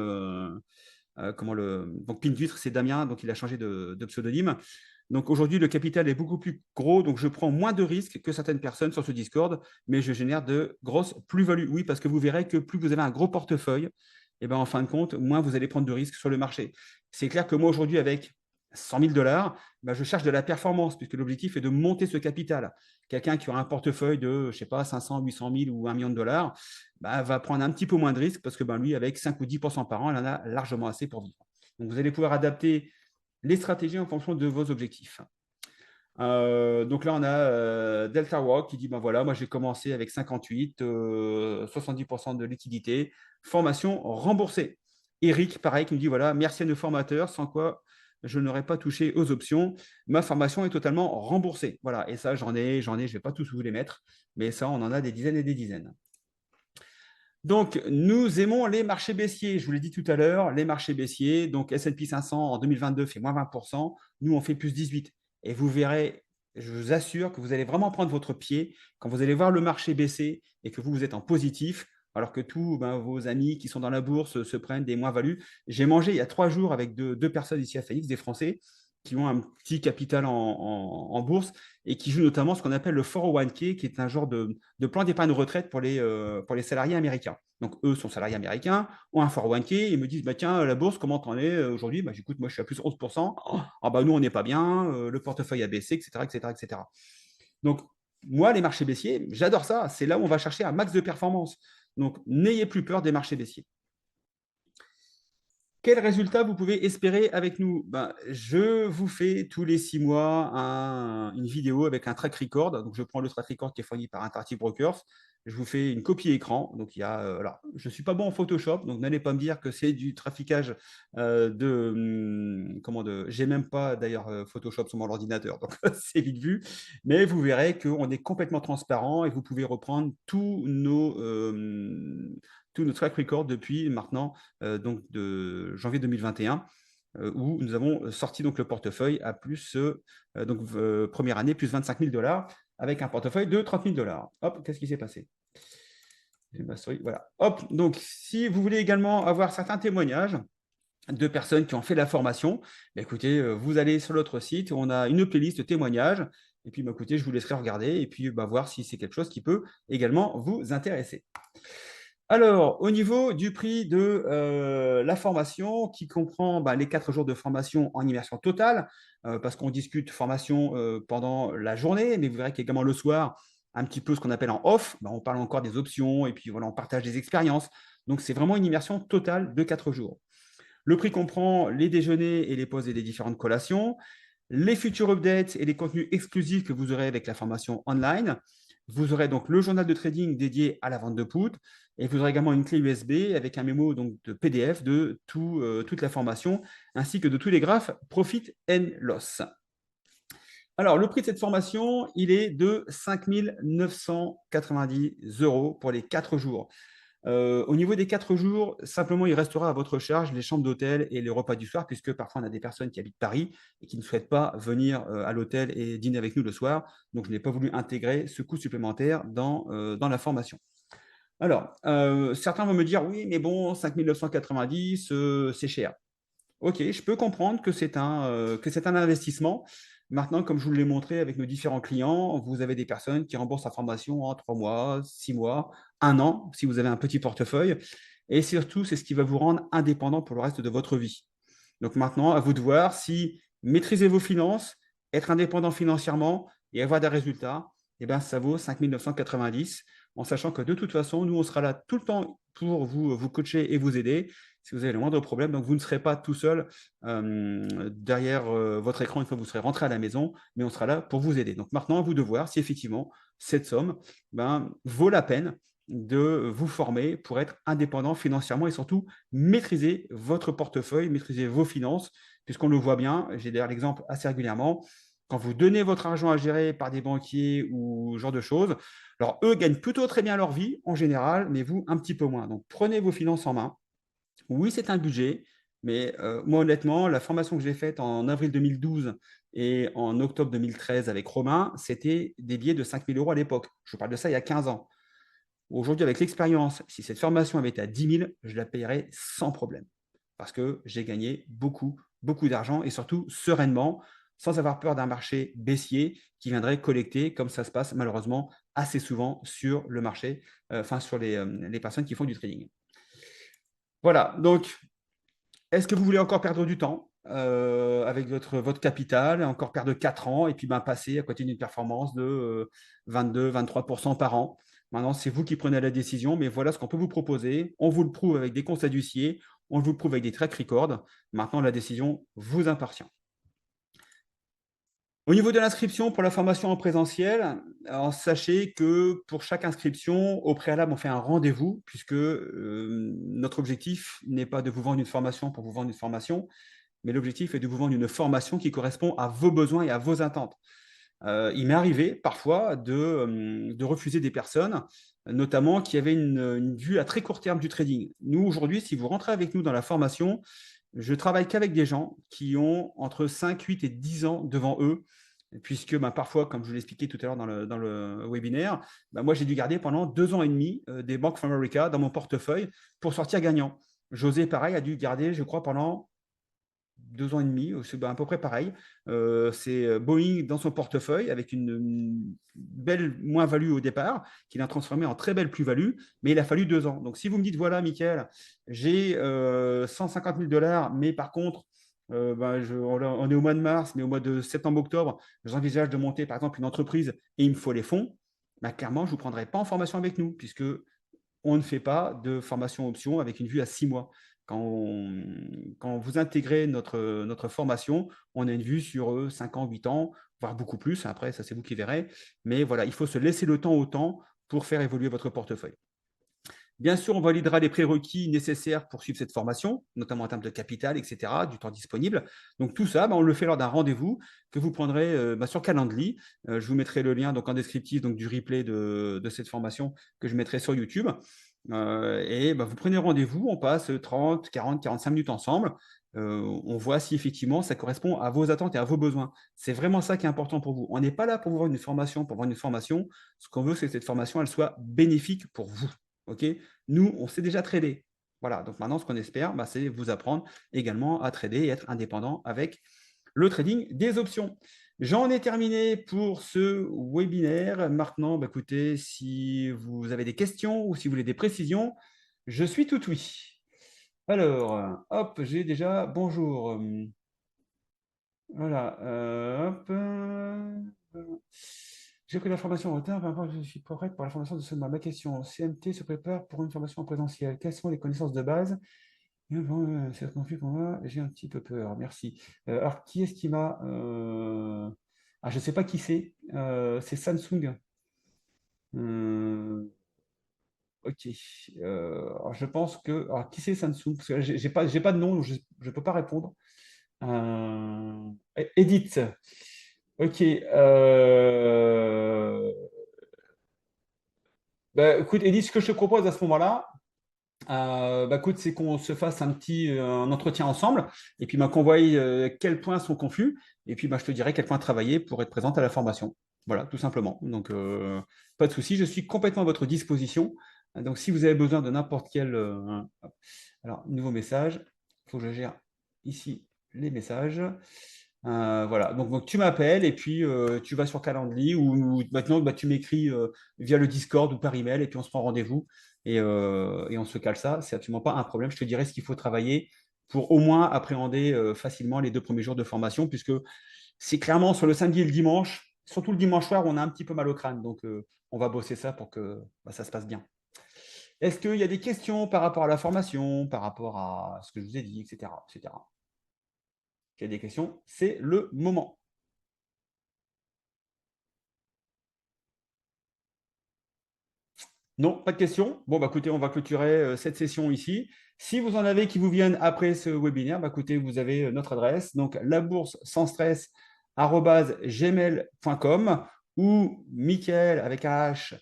Donc, Pin d'huître, c'est Damien. Donc, il a changé de pseudonyme. Donc, aujourd'hui, le capital est beaucoup plus gros. Donc, je prends moins de risques que certaines personnes sur ce Discord, mais je génère de grosses plus-values. Oui, parce que vous verrez que plus vous avez un gros portefeuille, et en fin de compte, moins vous allez prendre de risques sur le marché. C'est clair que moi, aujourd'hui, avec 100 000 $, je cherche de la performance puisque l'objectif est de monter ce capital. Quelqu'un qui aura un portefeuille de, je sais pas, 500, 800 000 ou 1 million de dollars, va prendre un petit peu moins de risques parce que lui, avec 5 ou 10% par an, il en a largement assez pour vivre. Donc, vous allez pouvoir adapter les stratégies en fonction de vos objectifs. Donc là, on a Delta Rock qui dit, voilà, moi j'ai commencé avec 58, 70% de liquidité, formation remboursée. Eric, pareil, qui nous dit, voilà, merci à nos formateurs, sans quoi je n'aurai pas touché aux options. Ma formation est totalement remboursée. Voilà, et ça, j'en ai, je ne vais pas tous vous les mettre, mais ça, on en a des dizaines et des dizaines. Donc, nous aimons les marchés baissiers. Je vous l'ai dit tout à l'heure, les marchés baissiers. Donc, S&P 500 en 2022 fait moins 20%. Nous, on fait plus 18%. Et vous verrez, je vous assure que vous allez vraiment prendre votre pied quand vous allez voir le marché baisser et que vous êtes en positif, alors que tous vos amis qui sont dans la bourse se prennent des moins-values. J'ai mangé il y a 3 jours avec deux personnes ici à FAX, des Français, qui ont un petit capital en bourse et qui jouent notamment ce qu'on appelle le 401k, qui est un genre de plan d'épargne retraite pour les salariés américains. Donc, eux sont salariés américains, ont un 401k, et me disent, bah, tiens, la bourse, comment t'en es aujourd'hui? Bah, j'écoute, moi, je suis à plus 11%. Ah, bah, nous, on n'est pas bien, le portefeuille a baissé, etc., etc., etc. Donc, moi, les marchés baissiers, j'adore ça. C'est là où on va chercher un max de performance. Donc, n'ayez plus peur des marchés baissiers. Quel résultat vous pouvez espérer avec nous? Je vous fais tous les 6 mois une vidéo avec un track record. Donc, je prends le track record qui est fourni par Interactive Brokers. Je vous fais une copie écran. Donc, je ne suis pas bon en Photoshop, donc n'allez pas me dire que c'est du traficage J'ai même pas d'ailleurs Photoshop sur mon ordinateur, donc c'est vite vu. Mais vous verrez qu'on est complètement transparent et vous pouvez reprendre tous nos track records depuis maintenant, donc de janvier 2021, où nous avons sorti donc le portefeuille à plus, première année, plus 25 000 $, avec un portefeuille de 30 000 $. Hop, qu'est-ce qui s'est passé? Voilà. Hop, donc si vous voulez également avoir certains témoignages de personnes qui ont fait la formation, écoutez, vous allez sur l'autre site, on a une playlist de témoignages, et puis écoutez, je vous laisserai regarder et puis voir si c'est quelque chose qui peut également vous intéresser. Alors, au niveau du prix de la formation, qui comprend les 4 jours de formation en immersion totale, parce qu'on discute formation pendant la journée, mais vous verrez qu'également le soir, un petit peu ce qu'on appelle en off, on parle encore des options et puis voilà, on partage des expériences. Donc, c'est vraiment une immersion totale de 4 jours. Le prix comprend les déjeuners et les pauses et les différentes collations, les futurs updates et les contenus exclusifs que vous aurez avec la formation online. Vous aurez donc le journal de trading dédié à la vente de put et vous aurez également une clé USB avec un mémo donc, de PDF de toute la formation ainsi que de tous les graphes Profit and Loss. Alors, le prix de cette formation, il est de 5 990 € pour les 4 jours. Au niveau des 4 jours, simplement, il restera à votre charge les chambres d'hôtel et les repas du soir, puisque parfois, on a des personnes qui habitent Paris et qui ne souhaitent pas venir à l'hôtel et dîner avec nous le soir. Donc, je n'ai pas voulu intégrer ce coût supplémentaire dans la formation. Alors, certains vont me dire, oui, mais bon, 5 990, c'est cher. Ok, je peux comprendre que c'est un investissement. Maintenant, comme je vous l'ai montré avec nos différents clients, vous avez des personnes qui remboursent la formation en 3 mois, 6 mois, 1 an, si vous avez un petit portefeuille. Et surtout, c'est ce qui va vous rendre indépendant pour le reste de votre vie. Donc maintenant, à vous de voir si maîtriser vos finances, être indépendant financièrement et avoir des résultats, ça vaut 5 990, en sachant que de toute façon, nous, on sera là tout le temps pour vous coacher et vous aider si vous avez le moindre problème. Donc, vous ne serez pas tout seul derrière votre écran une fois que vous serez rentré à la maison, mais on sera là pour vous aider. Donc, maintenant, à vous de voir si effectivement cette somme vaut la peine de vous former pour être indépendant financièrement et surtout maîtriser votre portefeuille, maîtriser vos finances, puisqu'on le voit bien, j'ai d'ailleurs l'exemple assez régulièrement, quand vous donnez votre argent à gérer par des banquiers ou ce genre de choses, alors eux gagnent plutôt très bien leur vie en général, mais vous un petit peu moins. Donc prenez vos finances en main. Oui, c'est un budget, mais moi honnêtement, la formation que j'ai faite en avril 2012 et en octobre 2013 avec Romain, c'était des billets de 5 000 € à l'époque. Je parle de ça il y a 15 ans. Aujourd'hui, avec l'expérience, si cette formation avait été à 10 000, je la payerais sans problème. Parce que j'ai gagné beaucoup, beaucoup d'argent et surtout sereinement, sans avoir peur d'un marché baissier qui viendrait collecter, comme ça se passe malheureusement assez souvent sur le marché, sur les personnes qui font du trading. Voilà, donc, est-ce que vous voulez encore perdre du temps avec votre capital, encore perdre 4 ans et puis passer à côté d'une performance de 22-23% par an? Maintenant, c'est vous qui prenez la décision, mais voilà ce qu'on peut vous proposer. On vous le prouve avec des constats d'huissier, on vous le prouve avec des track records. Maintenant, la décision vous appartient. Au niveau de l'inscription pour la formation en présentiel, alors sachez que pour chaque inscription, au préalable, on fait un rendez-vous, puisque notre objectif n'est pas de vous vendre une formation pour vous vendre une formation, mais l'objectif est de vous vendre une formation qui correspond à vos besoins et à vos attentes. Il m'est arrivé parfois de refuser des personnes, notamment qui avaient une vue à très court terme du trading. Nous, aujourd'hui, si vous rentrez avec nous dans la formation, je travaille qu'avec des gens qui ont entre 5, 8 et 10 ans devant eux, puisque parfois, comme je vous l'expliquais tout à l'heure dans le webinaire, moi, j'ai dû garder pendant 2 ans et demi des Bank of America dans mon portefeuille pour sortir gagnant. José, pareil, a dû garder, je crois, pendant 2 ans et demi, c'est à peu près pareil. C'est Boeing dans son portefeuille avec une belle moins-value au départ, qu'il a transformé en très belle plus-value, mais il a fallu 2 ans. Donc, si vous me dites, voilà, Mickaël, j'ai 150 000 $, mais par contre, on est au mois de mars, mais au mois de septembre-octobre, j'envisage de monter, par exemple, une entreprise et il me faut les fonds, clairement, je ne vous prendrai pas en formation avec nous, puisque on ne fait pas de formation option avec une vue à 6 mois. Quand vous intégrez notre formation, on a une vue sur 5 ans, 8 ans, voire beaucoup plus. Après, ça, c'est vous qui verrez. Mais voilà, il faut se laisser le temps au temps pour faire évoluer votre portefeuille. Bien sûr, on validera les prérequis nécessaires pour suivre cette formation, notamment en termes de capital, etc., du temps disponible. Donc, tout ça, on le fait lors d'un rendez-vous que vous prendrez sur Calendly. Je vous mettrai le lien en descriptif du replay de cette formation que je mettrai sur YouTube. Vous prenez rendez-vous, on passe 30, 40, 45 minutes ensemble. On voit si effectivement ça correspond à vos attentes et à vos besoins. C'est vraiment ça qui est important pour vous. On n'est pas là pour vous vendre une formation, pour vendre une formation. Ce qu'on veut, c'est que cette formation, elle soit bénéfique pour vous. Okay, nous, on sait déjà trader. Voilà, donc maintenant, ce qu'on espère, c'est vous apprendre également à trader et être indépendant avec le trading des options. J'en ai terminé pour ce webinaire. Maintenant, écoutez, si vous avez des questions ou si vous voulez des précisions, je suis tout oui. Alors, hop, j'ai déjà bonjour. Voilà, hop. J'ai pris la formation en retard, je suis prête pour la formation de ce mois. Ma question, CMT se prépare pour une formation en présentiel. Quelles sont les connaissances de base? C'est confus pour moi, j'ai un petit peu peur. Merci. Alors, qui est-ce qui m'a... je ne sais pas qui c'est. C'est Samsung. Ok. Alors, je pense que... Alors, qui c'est Samsung? Parce que j'ai pas de nom, donc je ne peux pas répondre. Edith. Ok. Écoute, Edith, ce que je te propose à ce moment-là, écoute, c'est qu'on se fasse un petit un entretien ensemble et puis qu'on voie quels points sont confus et puis je te dirai quels points travailler pour être présente à la formation. Voilà, tout simplement. Donc, pas de souci, je suis complètement à votre disposition. Donc, si vous avez besoin de n'importe quel... alors, nouveau message, il faut que je gère ici les messages. Voilà, donc tu m'appelles et puis tu vas sur Calendly ou maintenant tu m'écris via le Discord ou par email et puis on se prend rendez-vous et on se cale ça. C'est absolument pas un problème. Je te dirai ce qu'il faut travailler pour au moins appréhender facilement les 2 premiers jours de formation, puisque c'est clairement sur le samedi et le dimanche, surtout le dimanche soir, on a un petit peu mal au crâne. Donc on va bosser ça pour que ça se passe bien. Est-ce qu'il y a des questions par rapport à la formation, par rapport à ce que je vous ai dit, etc., etc. S'il y a des questions, c'est le moment. Non, pas de questions. Bon, écoutez, on va clôturer cette session ici. Si vous en avez qui vous viennent après ce webinaire, écoutez, vous avez notre adresse, donc labourse-sans-stress@gmail.com ou Mickaël avec un H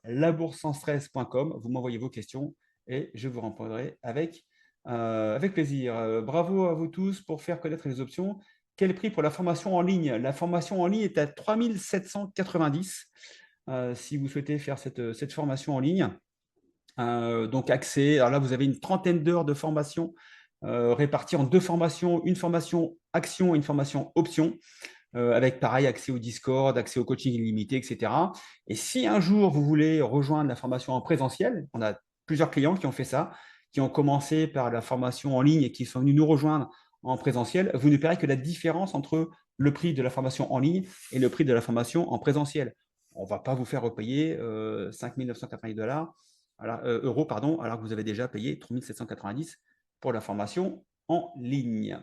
@labourse-sans-stress.com. Vous m'envoyez vos questions et je vous répondrai avec plaisir. Bravo à vous tous pour faire connaître les options. Quel prix pour la formation en ligne? La formation en ligne est à 3 790. Si vous souhaitez faire cette formation en ligne. Donc, accès, alors là, vous avez une trentaine d'heures de formation réparties en 2 formations, une formation action et une formation option, avec pareil, accès au Discord, accès au coaching illimité, etc. Et si un jour vous voulez rejoindre la formation en présentiel, on a plusieurs clients qui ont fait ça, qui ont commencé par la formation en ligne et qui sont venus nous rejoindre en présentiel, vous ne paierez que la différence entre le prix de la formation en ligne et le prix de la formation en présentiel. On ne va pas vous faire repayer 5 990 euros, alors que vous avez déjà payé 3 790 pour la formation en ligne.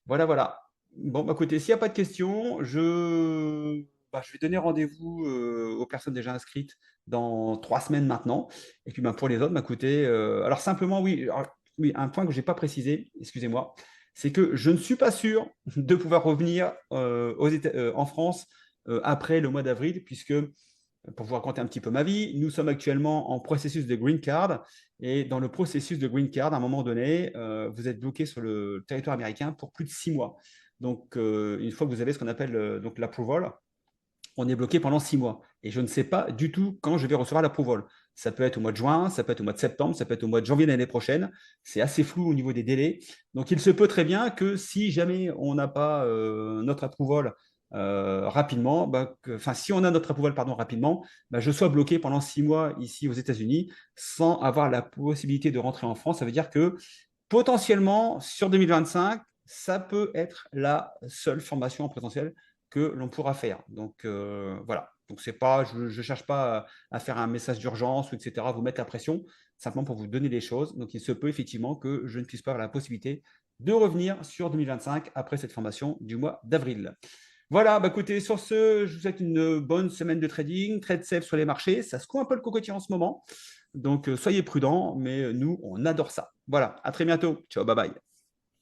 Voilà, voilà. Bon, écoutez, s'il n'y a pas de questions, je vais donner rendez-vous aux personnes déjà inscrites dans 3 semaines maintenant. Et puis pour les autres, écoutez, alors simplement, oui, alors, oui, un point que je n'ai pas précisé, excusez-moi, c'est que je ne suis pas sûr de pouvoir revenir en France après le mois d'avril, puisque pour vous raconter un petit peu ma vie, nous sommes actuellement en processus de green card. Et dans le processus de green card, à un moment donné, vous êtes bloqué sur le territoire américain pour plus de 6 mois. Donc, une fois que vous avez ce qu'on appelle donc l'approval, on est bloqué pendant 6 mois. Et je ne sais pas du tout quand je vais recevoir l'approval. Ça peut être au mois de juin, ça peut être au mois de septembre, ça peut être au mois de janvier de l'année prochaine. C'est assez flou au niveau des délais. Donc, il se peut très bien que si jamais on n'a pas notre approval rapidement, si on a notre approval rapidement, je sois bloqué pendant 6 mois ici aux États-Unis sans avoir la possibilité de rentrer en France. Ça veut dire que potentiellement sur 2025, ça peut être la seule formation en présentiel que l'on pourra faire. Donc voilà. Donc c'est pas, je ne cherche pas à faire un message d'urgence ou etc. Vous mettre la pression, simplement pour vous donner des choses. Donc il se peut effectivement que je ne puisse pas avoir la possibilité de revenir sur 2025 après cette formation du mois d'avril. Voilà, écoutez, sur ce, je vous souhaite une bonne semaine de trading, trade safe sur les marchés. Ça secoue un peu le cocotier en ce moment. Donc soyez prudents, mais nous, on adore ça. Voilà, à très bientôt. Ciao, bye bye.